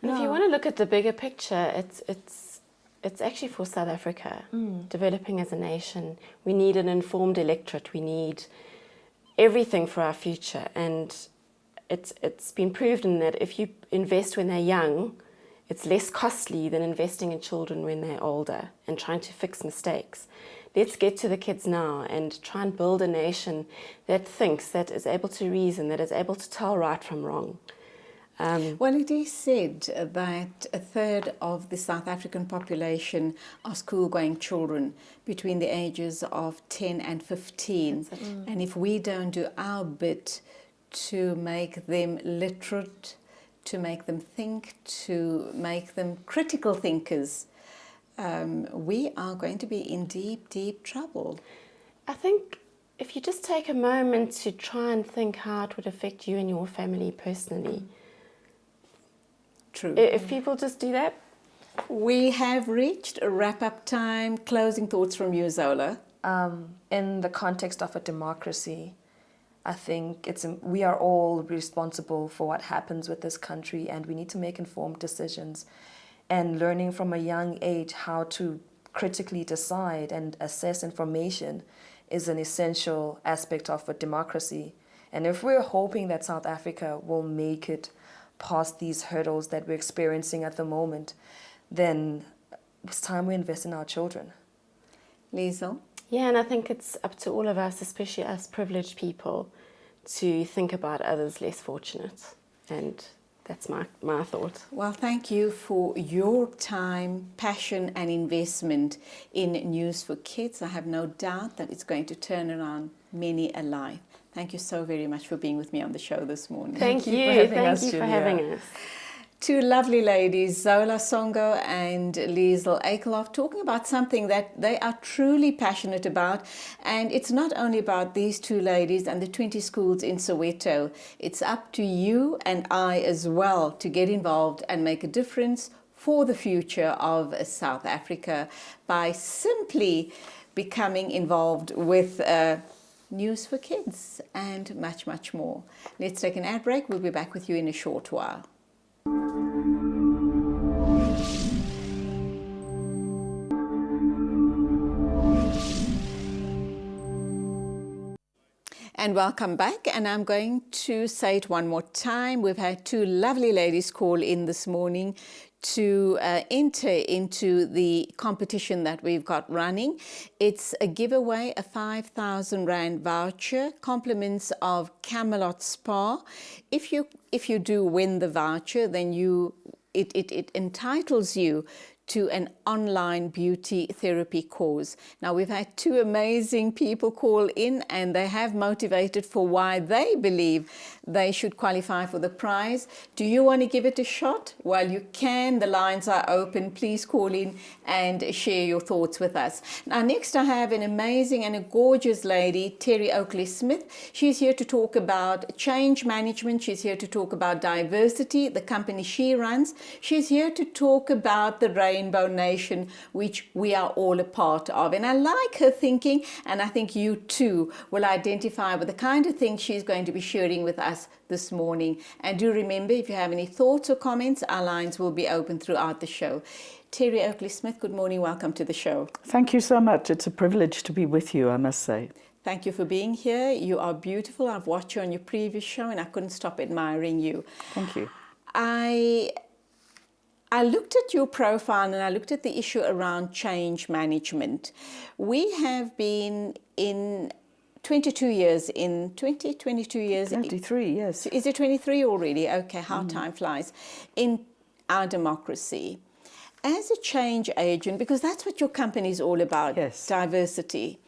And if you want to look at the bigger picture, it's actually for South Africa, developing as a nation. We need an informed electorate. We need everything for our future. And it's been proven that if you invest when they're young, it's less costly than investing in children when they're older and trying to fix mistakes. Let's get to the kids now and try and build a nation that thinks, that is able to reason, that is able to tell right from wrong. Well, it is said that a third of the South African population are school-going children between the ages of 10 and 15. And if we don't do our bit to make them literate, to make them think, to make them critical thinkers, we are going to be in deep, deep trouble. I think if you just take a moment to try and think how it would affect you and your family personally. True. If people just do that. We have reached a wrap-up time. Closing thoughts from you, Zola. In the context of a democracy, I think we are all responsible for what happens with this country, and we need to make informed decisions. And learning from a young age how to critically decide and assess information is an essential aspect of a democracy. And if we're hoping that South Africa will make it past these hurdles that we're experiencing at the moment, then it's time we invest in our children. Liesl? Yeah, and I think it's up to all of us, especially us privileged people, to think about others less fortunate. And that's my thought. Well, thank you for your time, passion and investment in News for Kids. I have no doubt that it's going to turn around many a life. Thank you so very much for being with me on the show this morning. Thank you for having us. Two lovely ladies, Zola Songo and Liesl Akelhoff, talking about something that they are truly passionate about. And it's not only about these two ladies and the 20 schools in Soweto. It's up to you and I as well to get involved and make a difference for the future of South Africa by simply becoming involved with News for Kids and much, much more. Let's take an ad break. We'll be back with you in a short while. And welcome back, and I'm going to say it one more time. We've had two lovely ladies call in this morning to enter into the competition that we've got running. It's a giveaway, a 5,000 Rand voucher, compliments of Camelot Spa. If you do win the voucher, then it entitles you to an online beauty therapy course. Now, we've had two amazing people call in, and they have motivated for why they believe they should qualify for the prize. Do you want to give it a shot? Well, you can. The lines are open. Please call in and share your thoughts with us. Now, next I have an amazing and a gorgeous lady, Terry Oakley-Smith. She's here to talk about change management. She's here to talk about diversity, the company she runs. She's here to talk about the Rainbow Nation, which we are all a part of. And I like her thinking, and I think you too will identify with the kind of things she's going to be sharing with us this morning. And do remember, if you have any thoughts or comments, our lines will be open throughout the show. Terry Oakley-Smith, good morning. Welcome to the show. Thank you so much. It's a privilege to be with you, I must say. Thank you for being here. You are beautiful. I've watched you on your previous show, and I couldn't stop admiring you. Thank you. I looked at your profile and I looked at the issue around change management. We have been in 22 years, in 22 years. 23, yes. Is it 23 already? Okay, how time flies. In our democracy. As a change agent, because that's what your company is all about, yes. Diversity.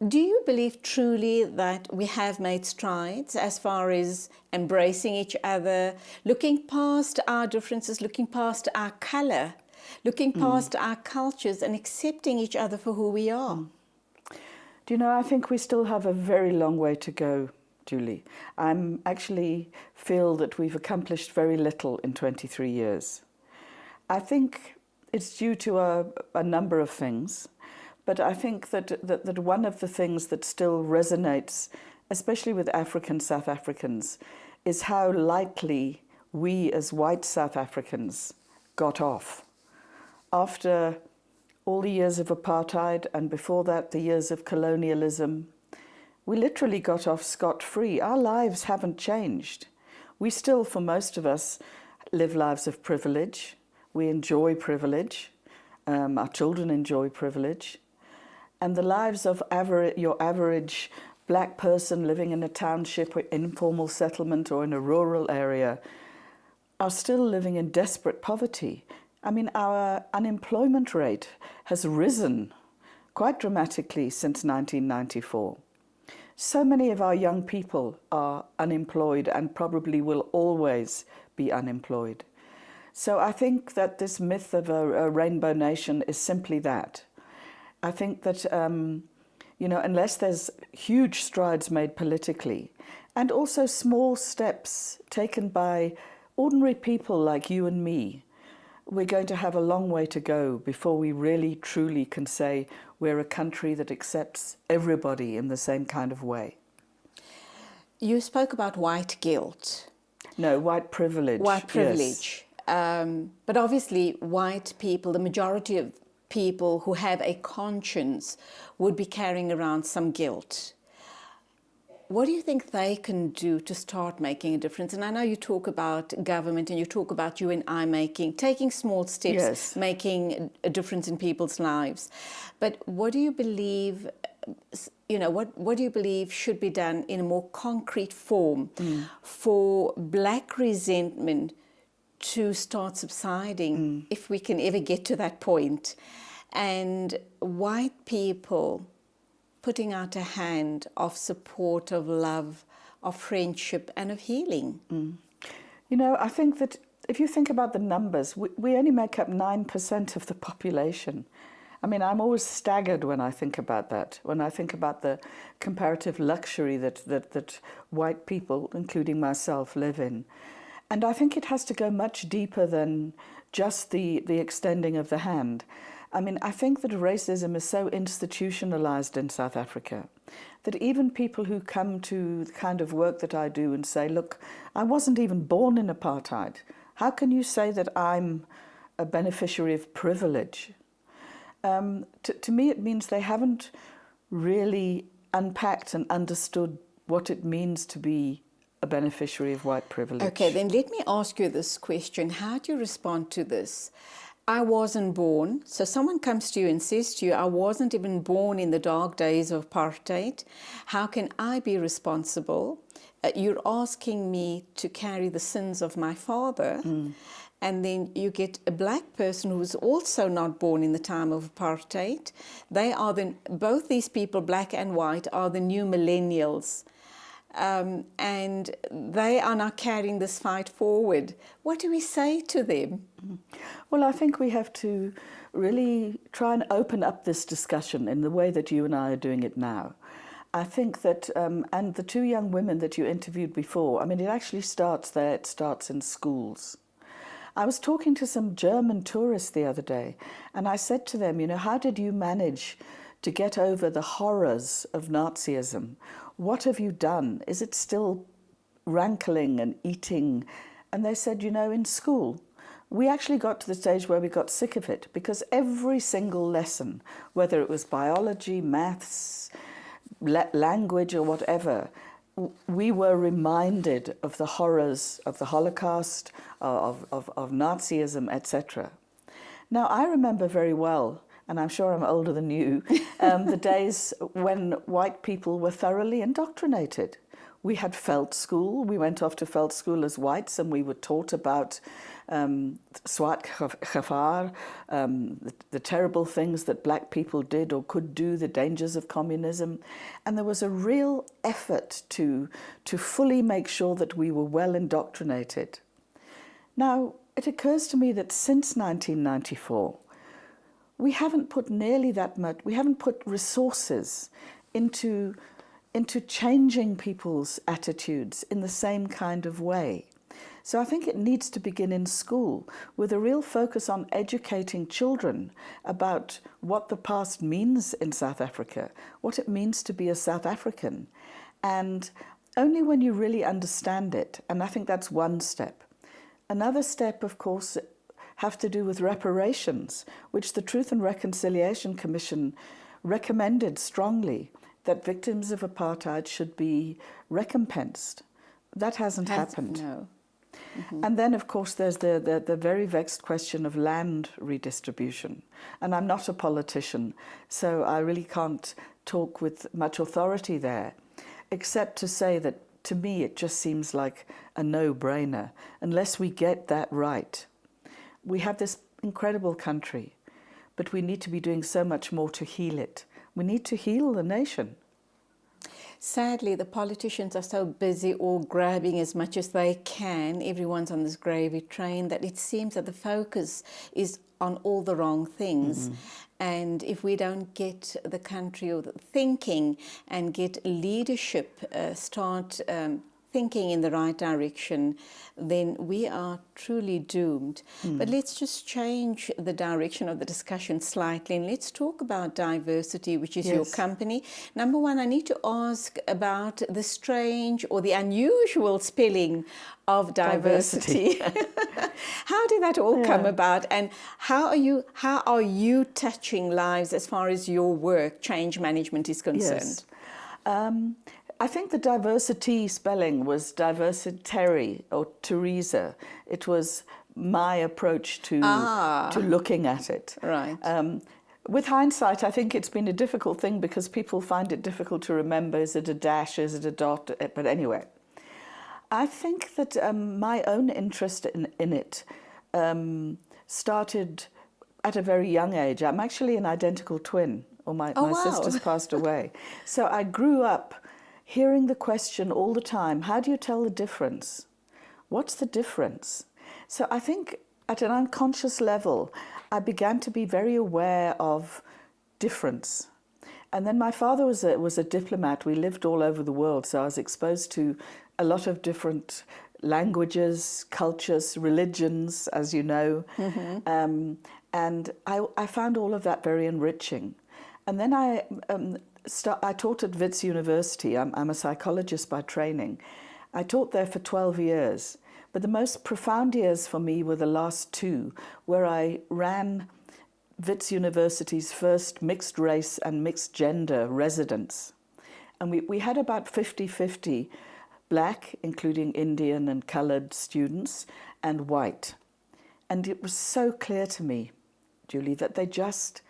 Do you believe truly that we have made strides as far as embracing each other, looking past our differences, looking past our colour, looking past our cultures and accepting each other for who we are? Do you know, I think we still have a very long way to go, Julie. I actually feel that we've accomplished very little in 23 years. I think it's due to a number of things. But I think that one of the things that still resonates, especially with African South Africans, is how lightly we as white South Africans got off. After all the years of apartheid and before that the years of colonialism, we literally got off scot-free. Our lives haven't changed. We still, for most of us, live lives of privilege. We enjoy privilege. Our children enjoy privilege. And the lives of your average black person living in a township or informal settlement or in a rural area are still living in desperate poverty. I mean, our unemployment rate has risen quite dramatically since 1994. So many of our young people are unemployed and probably will always be unemployed. So I think that this myth of a rainbow nation is simply that. I think that, unless there's huge strides made politically, and also small steps taken by ordinary people like you and me, we're going to have a long way to go before we really, truly can say we're a country that accepts everybody in the same kind of way. You spoke about white guilt. No, white privilege. White privilege. Yes. But obviously white people, the majority of people who have a conscience would be carrying around some guilt. What do you think they can do to start making a difference? And I know you talk about government and you talk about you and I taking small steps, yes, making a difference in people's lives. But what do you believe, what do you believe should be done in a more concrete form for black resentment to start subsiding, if we can ever get to that point, and white people putting out a hand of support, of love, of friendship and of healing? I think that if you think about the numbers, we only make up 9% of the population. I mean, I'm always staggered when I think about that, when I think about the comparative luxury that white people, including myself, live in. And I think it has to go much deeper than just the extending of the hand. I mean, I think that racism is so institutionalized in South Africa that even people who come to the kind of work that I do and say, look, I wasn't even born in apartheid. How can you say that I'm a beneficiary of privilege? To me, it means they haven't really unpacked and understood what it means to be a beneficiary of white privilege. Okay, then let me ask you this question. How do you respond to this? I wasn't born. So someone comes to you and says to you, I wasn't even born in the dark days of apartheid. How can I be responsible? You're asking me to carry the sins of my father. And then you get a black person who's also not born in the time of apartheid. They are both these people, black and white, are the new millennials. And they are now carrying this fight forward. What do we say to them? Well, I think we have to really try and open up this discussion in the way that you and I are doing it now. I think that, and the two young women that you interviewed before, I mean, it actually starts there, it starts in schools. I was talking to some German tourists the other day, and I said to them, how did you manage to get over the horrors of Nazism? What have you done? Is it still rankling and eating? And they said, in school, we actually got to the stage where we got sick of it, because every single lesson, whether it was biology, maths, language or whatever, we were reminded of the horrors of the Holocaust, of Nazism, etc. Now, I remember very well, and I'm sure I'm older than you, the days when white people were thoroughly indoctrinated. We had Felt School. We went off to Felt School as whites, and we were taught about Swart Gevaar, the terrible things that black people did or could do, the dangers of communism. And there was a real effort to fully make sure that we were well indoctrinated. Now, it occurs to me that since 1994, we haven't put nearly that much, we haven't put resources into changing people's attitudes in the same kind of way. So I think it needs to begin in school with a real focus on educating children about what the past means in South Africa, what it means to be a South African. And only when you really understand it, and I think that's one step. Another step, of course, have to do with reparations, which the Truth and Reconciliation Commission recommended strongly, that victims of apartheid should be recompensed. That hasn't happened. No. And then, of course, there's the very vexed question of land redistribution. And I'm not a politician, so I really can't talk with much authority there, except to say that, to me, it just seems like a no-brainer. Unless we get that right, we have this incredible country, but we need to be doing so much more to heal it. We need to heal the nation. sadly, the politicians are so busy all grabbing as much as they can. Everyone's on this gravy train that it seems that the focus is on all the wrong things. And if we don't get the country or the thinking and get leadership start thinking in the right direction, then we are truly doomed. But let's just change the direction of the discussion slightly, and let's talk about diversity, which is your company. Number one, I need to ask about the strange or the unusual spelling of diversity. How did that all come about, and how are you touching lives as far as your work, change management, is concerned? I think the diversity spelling was diversitary or Teresa. It was my approach to looking at it. Right. With hindsight, I think it's been a difficult thing because people find it difficult to remember. Is it a dash? Is it a dot? But anyway, I think that my own interest in it started at a very young age. I'm actually an identical twin, or my sister's passed away. So I grew up hearing the question all the time, how do you tell the difference? What's the difference? So I think at an unconscious level, I began to be very aware of difference. And then my father was a diplomat. We lived all over the world, so I was exposed to a lot of different languages, cultures, religions, as you know. And I found all of that very enriching. And then I taught at Wits University. I'm a psychologist by training. I taught there for 12 years. But the most profound years for me were the last 2, where I ran Wits University's first mixed race and mixed gender residence. And we had about 50-50 black, including Indian and coloured students, and white. And it was so clear to me, Julie, that they just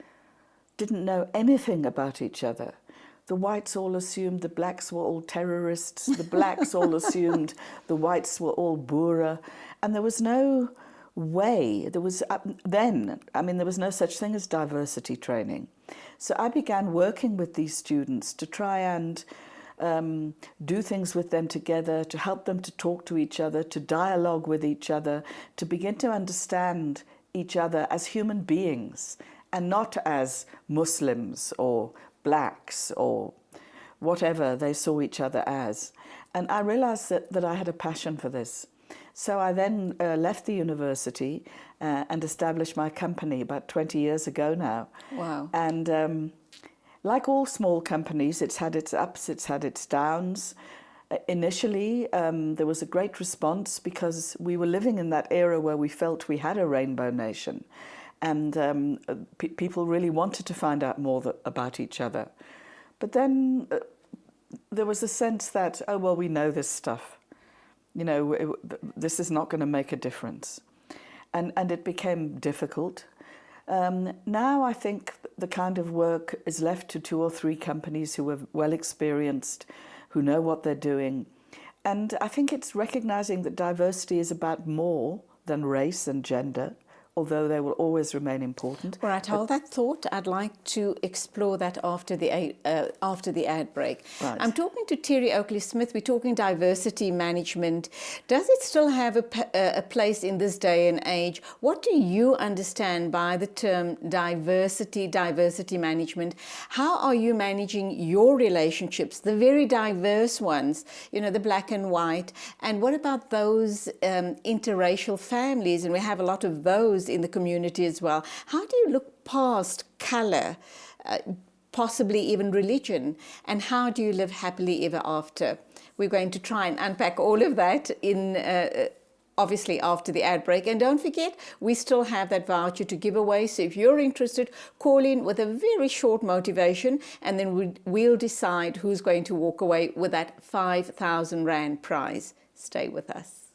didn't know anything about each other. The whites all assumed the blacks were all terrorists. The blacks all assumed the whites were all Boer. And there was no way, there was no such thing as diversity training. So I began working with these students to try and do things with them together, to help them to talk to each other, to dialogue with each other, to begin to understand each other as human beings and not as Muslims or blacks or whatever they saw each other as. And I realized that I had a passion for this. So I then left the university and established my company about 20 years ago now. Wow. And like all small companies, it's had its ups, it's had its downs. Initially, there was a great response because we were living in that era where we felt we had a rainbow nation. And people really wanted to find out more about each other. But then there was a sense that, oh, well, we know this stuff. You know, this is not going to make a difference. And it became difficult. Now I think the kind of work is left to 2 or 3 companies who are well experienced, who know what they're doing. And I think it's recognizing that diversity is about more than race and gender, although they will always remain important. Right, hold that thought. I'd like to explore that after the ad break. Right. I'm talking to Terry Oakley-Smith. We're talking diversity management. Does it still have a place in this day and age? What do you understand by the term diversity management? How are you managing your relationships, the very diverse ones, you know, the black and white? And what about those interracial families? And we have a lot of those in the community as well. How do you look past colour, possibly even religion, and how do you live happily ever after? We're going to try and unpack all of that in obviously after the ad break. And don't forget, we still have that voucher to give away. So if you're interested, call in with a very short motivation, and then we'll decide who's going to walk away with that 5,000 Rand prize. Stay with us.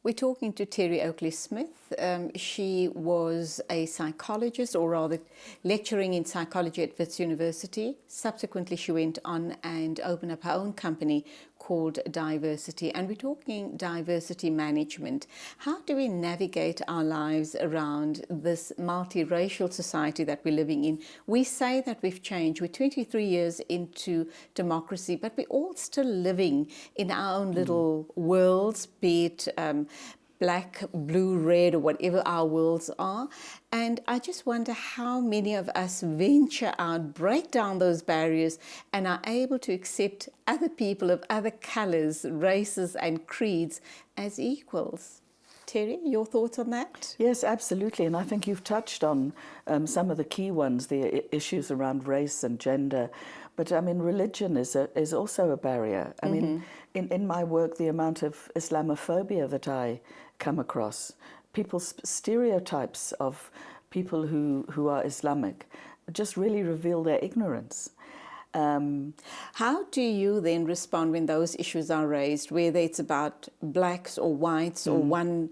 We're talking to Terry Oakley-Smith. She was a psychologist, or rather lecturing in psychology at Wits University. Subsequently, she went on and opened up her own company called Diversity. And we're talking diversity management. How do we navigate our lives around this multiracial society that we're living in? We say that we've changed. We're 23 years into democracy, but we're all still living in our own little worlds, be it black, blue, red, or whatever our worlds are. And I just wonder how many of us venture out, break down those barriers, and are able to accept other people of other colours, races, and creeds as equals. Terry, your thoughts on that? Yes, absolutely. And I think you've touched on some of the key ones, the issues around race and gender. But I mean, religion is also a barrier. I mean, in my work, the amount of Islamophobia that I come across, people's stereotypes of people who are Islamic, just really reveal their ignorance. How do you then respond when those issues are raised, whether it's about blacks or whites or one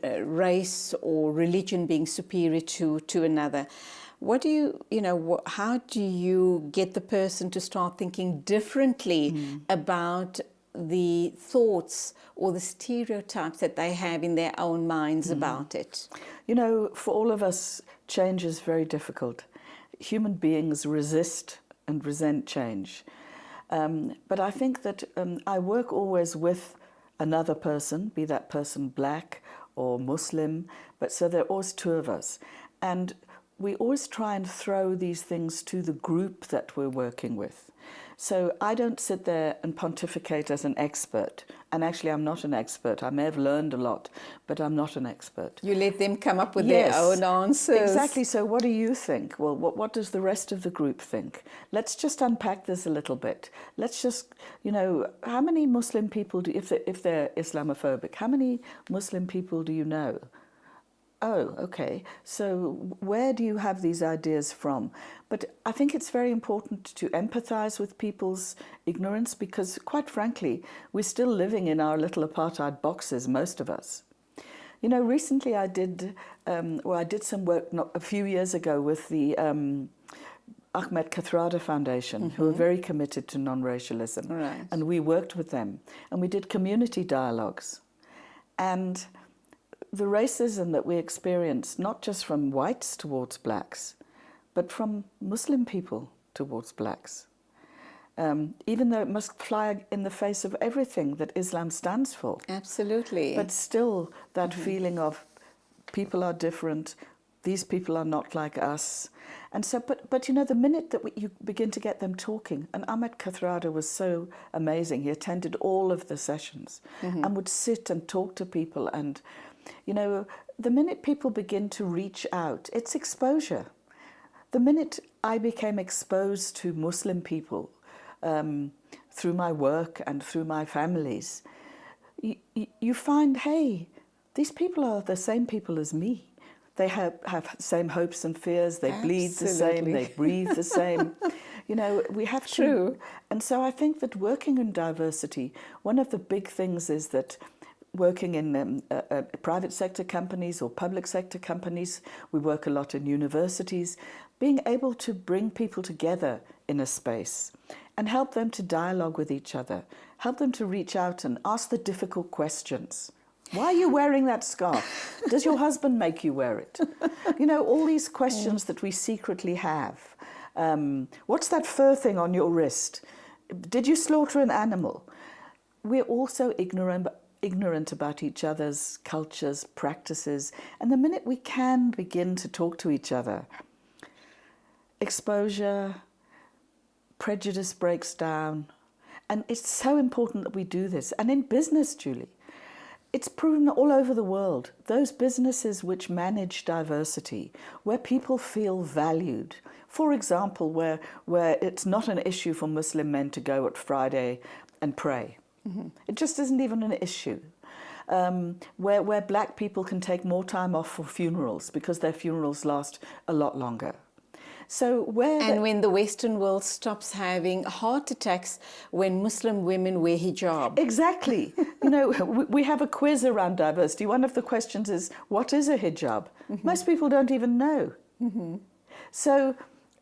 race or religion being superior to another? What do you, how do you get the person to start thinking differently about the thoughts or the stereotypes that they have in their own minds about it? You know, for all of us, change is very difficult. Human beings resist and resent change. But I think that I work always with another person, be that person black or Muslim, but so there are always two of us. And we always try and throw these things to the group that we're working with. So I don't sit there and pontificate as an expert. And actually, I'm not an expert. I may have learned a lot, but I'm not an expert. You let them come up with their own answers. Exactly. So what do you think? Well, what does the rest of the group think? Let's just unpack this a little bit. Let's just, how many Muslim people, if they're Islamophobic, how many Muslim people do you know? Oh, okay. So where do you have these ideas from? But I think it's very important to empathize with people's ignorance because, quite frankly, we're still living in our little apartheid boxes, most of us. You know, recently I did some work a few years ago with the Ahmed Kathrada Foundation, who are very committed to non-racialism. Right. And we worked with them. And we did community dialogues. And the racism that we experience, not just from whites towards blacks, but from Muslim people towards blacks. Even though it must fly in the face of everything that Islam stands for. Absolutely. But still that feeling of people are different, these people are not like us. And so, but the minute that you begin to get them talking, and Ahmed Kathrada was so amazing, he attended all of the sessions and would sit and talk to people. And the minute people begin to reach out, it's exposure. The minute I became exposed to Muslim people through my work and through my families, you find, hey, these people are the same people as me. They have the same hopes and fears, they bleed the same, they breathe the same. We have to. True. And so I think that working in diversity, one of the big things is that working in private sector companies or public sector companies, we work a lot in universities, being able to bring people together in a space and help them to dialogue with each other, help them to reach out and ask the difficult questions. Why are you wearing that scarf? Does your husband make you wear it? All these questions that we secretly have. What's that fur thing on your wrist? Did you slaughter an animal? We're also ignorant about each other's cultures, practices, and the minute we can begin to talk to each other, exposure, prejudice breaks down, and it's so important that we do this. And in business, Julie, it's proven all over the world, those businesses which manage diversity, where people feel valued, for example, where it's not an issue for Muslim men to go at Friday and pray. It just isn't even an issue. Where black people can take more time off for funerals because their funerals last a lot longer. So And when the Western world stops having heart attacks when Muslim women wear hijab. Exactly. You know, we have a quiz around diversity. One of the questions is, what is a hijab? Most people don't even know. So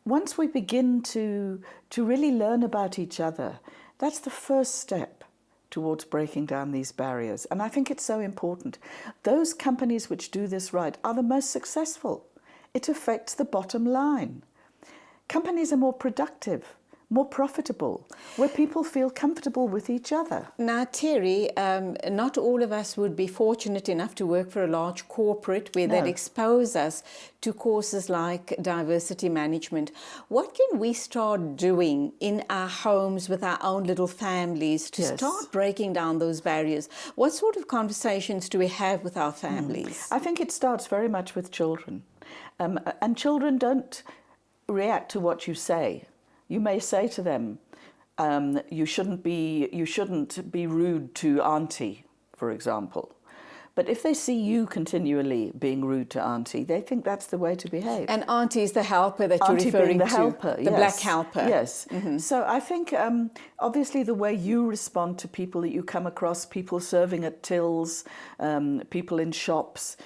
once we begin to really learn about each other, that's the first step towards breaking down these barriers. And I think it's so important. Those companies which do this right are the most successful. It affects the bottom line. Companies are more productive, more profitable, where people feel comfortable with each other. Now, Terry, not all of us would be fortunate enough to work for a large corporate where they'd expose us to courses like diversity management. What can we start doing in our homes with our own little families to start breaking down those barriers? What sort of conversations do we have with our families? I think it starts very much with children. And children don't react to what you say. You may say to them, you shouldn't be rude to auntie, for example. But if they see you continually being rude to auntie, they think that's the way to behave. And auntie is the helper that Auntie you're referring being the to. helper, the black helper. Yes. So I think obviously the way you respond to people that you come across, people serving at tills, people in shops,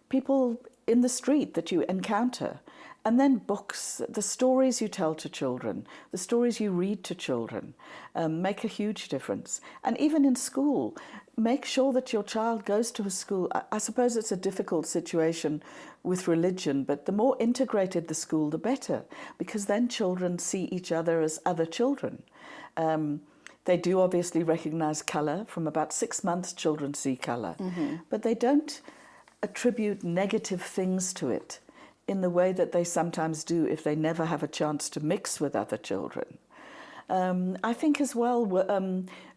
people in the street that you encounter. And then books, the stories you tell to children, the stories you read to children make a huge difference. And even in school, make sure that your child goes to a school. I suppose it's a difficult situation with religion, but the more integrated the school, the better, because then children see each other as other children. They do obviously recognize colour. From about 6 months, children see colour, but they don't attribute negative things to it in the way that they sometimes do if they never have a chance to mix with other children. I think as well,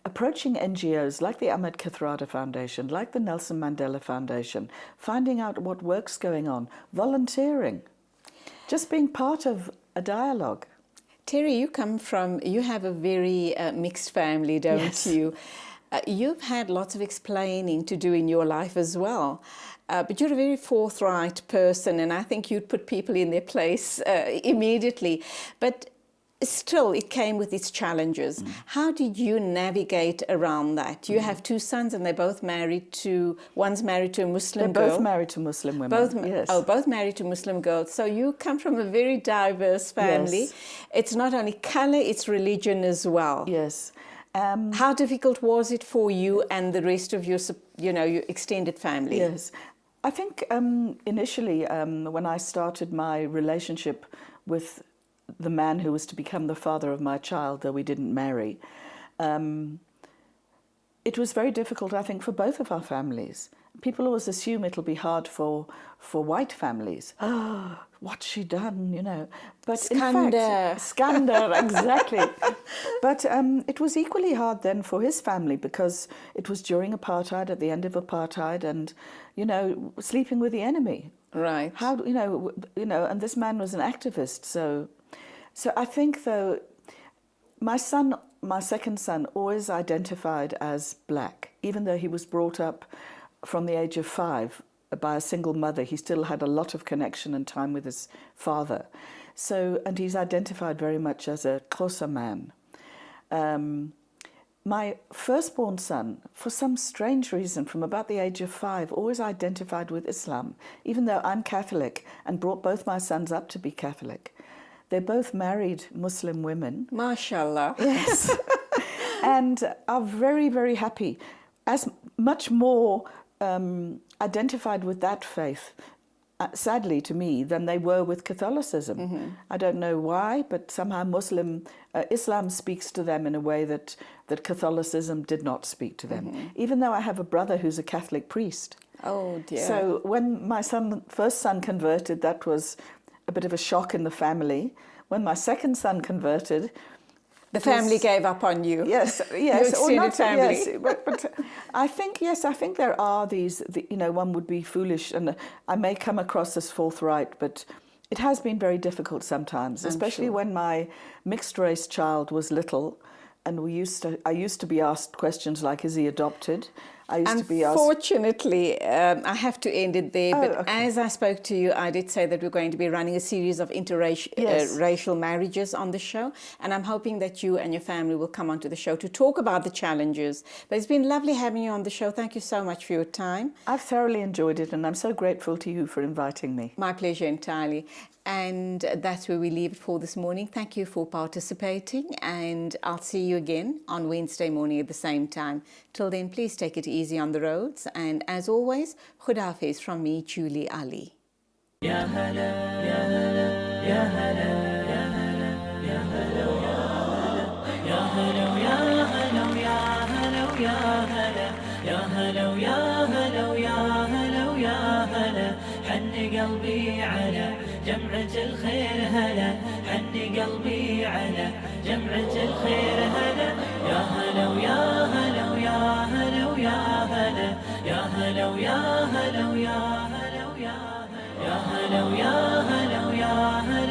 approaching NGOs like the Ahmed Kathrada Foundation, like the Nelson Mandela Foundation, finding out what work's going on, volunteering, just being part of a dialogue. Terry, you have a very mixed family, don't you? You've had lots of explaining to do in your life as well. But you're a very forthright person, and I think you'd put people in their place immediately. But still, it came with its challenges. How did you navigate around that? You have 2 sons, and they're both married to, one's married to a Muslim girl. They're both married to Muslim women, yes. Oh, both married to Muslim girls. So you come from a very diverse family. Yes. It's not only colour, it's religion as well. Yes. How difficult was it for you and the rest of your, your extended family? Yes. I think initially when I started my relationship with the man who was to become the father of my child, though we didn't marry, it was very difficult, I think, for both of our families. People always assume it'll be hard for white families. Oh, what's she done, But Skander. in fact, Skander, exactly. But it was equally hard then for his family because it was during apartheid, at the end of apartheid, and, sleeping with the enemy. Right. How, and this man was an activist. So I think, though, my second son, always identified as black, even though he was brought up from the age of 5 by a single mother. He still had a lot of connection and time with his father. And he's identified very much as a Xhosa man. My firstborn son, for some strange reason, from about the age of 5, always identified with Islam, even though I'm Catholic and brought both my sons up to be Catholic. They're both married Muslim women. MashaAllah. Yes. And are very, very happy, as much more identified with that faith, sadly to me, than they were with Catholicism. I don't know why, but somehow Islam speaks to them in a way that Catholicism did not speak to them, even though I have a brother who's a Catholic priest. Oh, dear. So when my first son converted, that was a bit of a shock in the family. When my second son converted, the family gave up on you. Yes, Your extended family. Yes, but I think there are these. One would be foolish, and I may come across as forthright, but it has been very difficult sometimes, especially when my mixed race child was little, and I used to be asked questions like, "Is he adopted?" I used to be asked... Unfortunately, I have to end it there. But okay. as I spoke to you, I did say that we're going to be running a series of interracial racial marriages on the show. And I'm hoping that you and your family will come onto the show to talk about the challenges. But it's been lovely having you on the show. Thank you so much for your time. I've thoroughly enjoyed it, and I'm so grateful to you for inviting me. My pleasure entirely. And that's where we leave it for this morning. Thank you for participating, and I'll see you again on Wednesday morning at the same time. Till then, please take it easy on the roads, and as always, Khuda Hafiz from me, Julie Alli. Ya hala, ya hala, ya hala, ya hala, ya hala, ya hala, ya hala, ya hala, ya hala, ya hala, ya hala, ya hala, ya hala, حن قلبي على جمعة الخير هلا، حن قلبي على جمعة الخير هلا، يا هلا ويا هلا ويا هلا ويا هلا، يا هلا ويا هلا ويا هلا ويا هلا، يا هلا ويا هلا ويا هلا.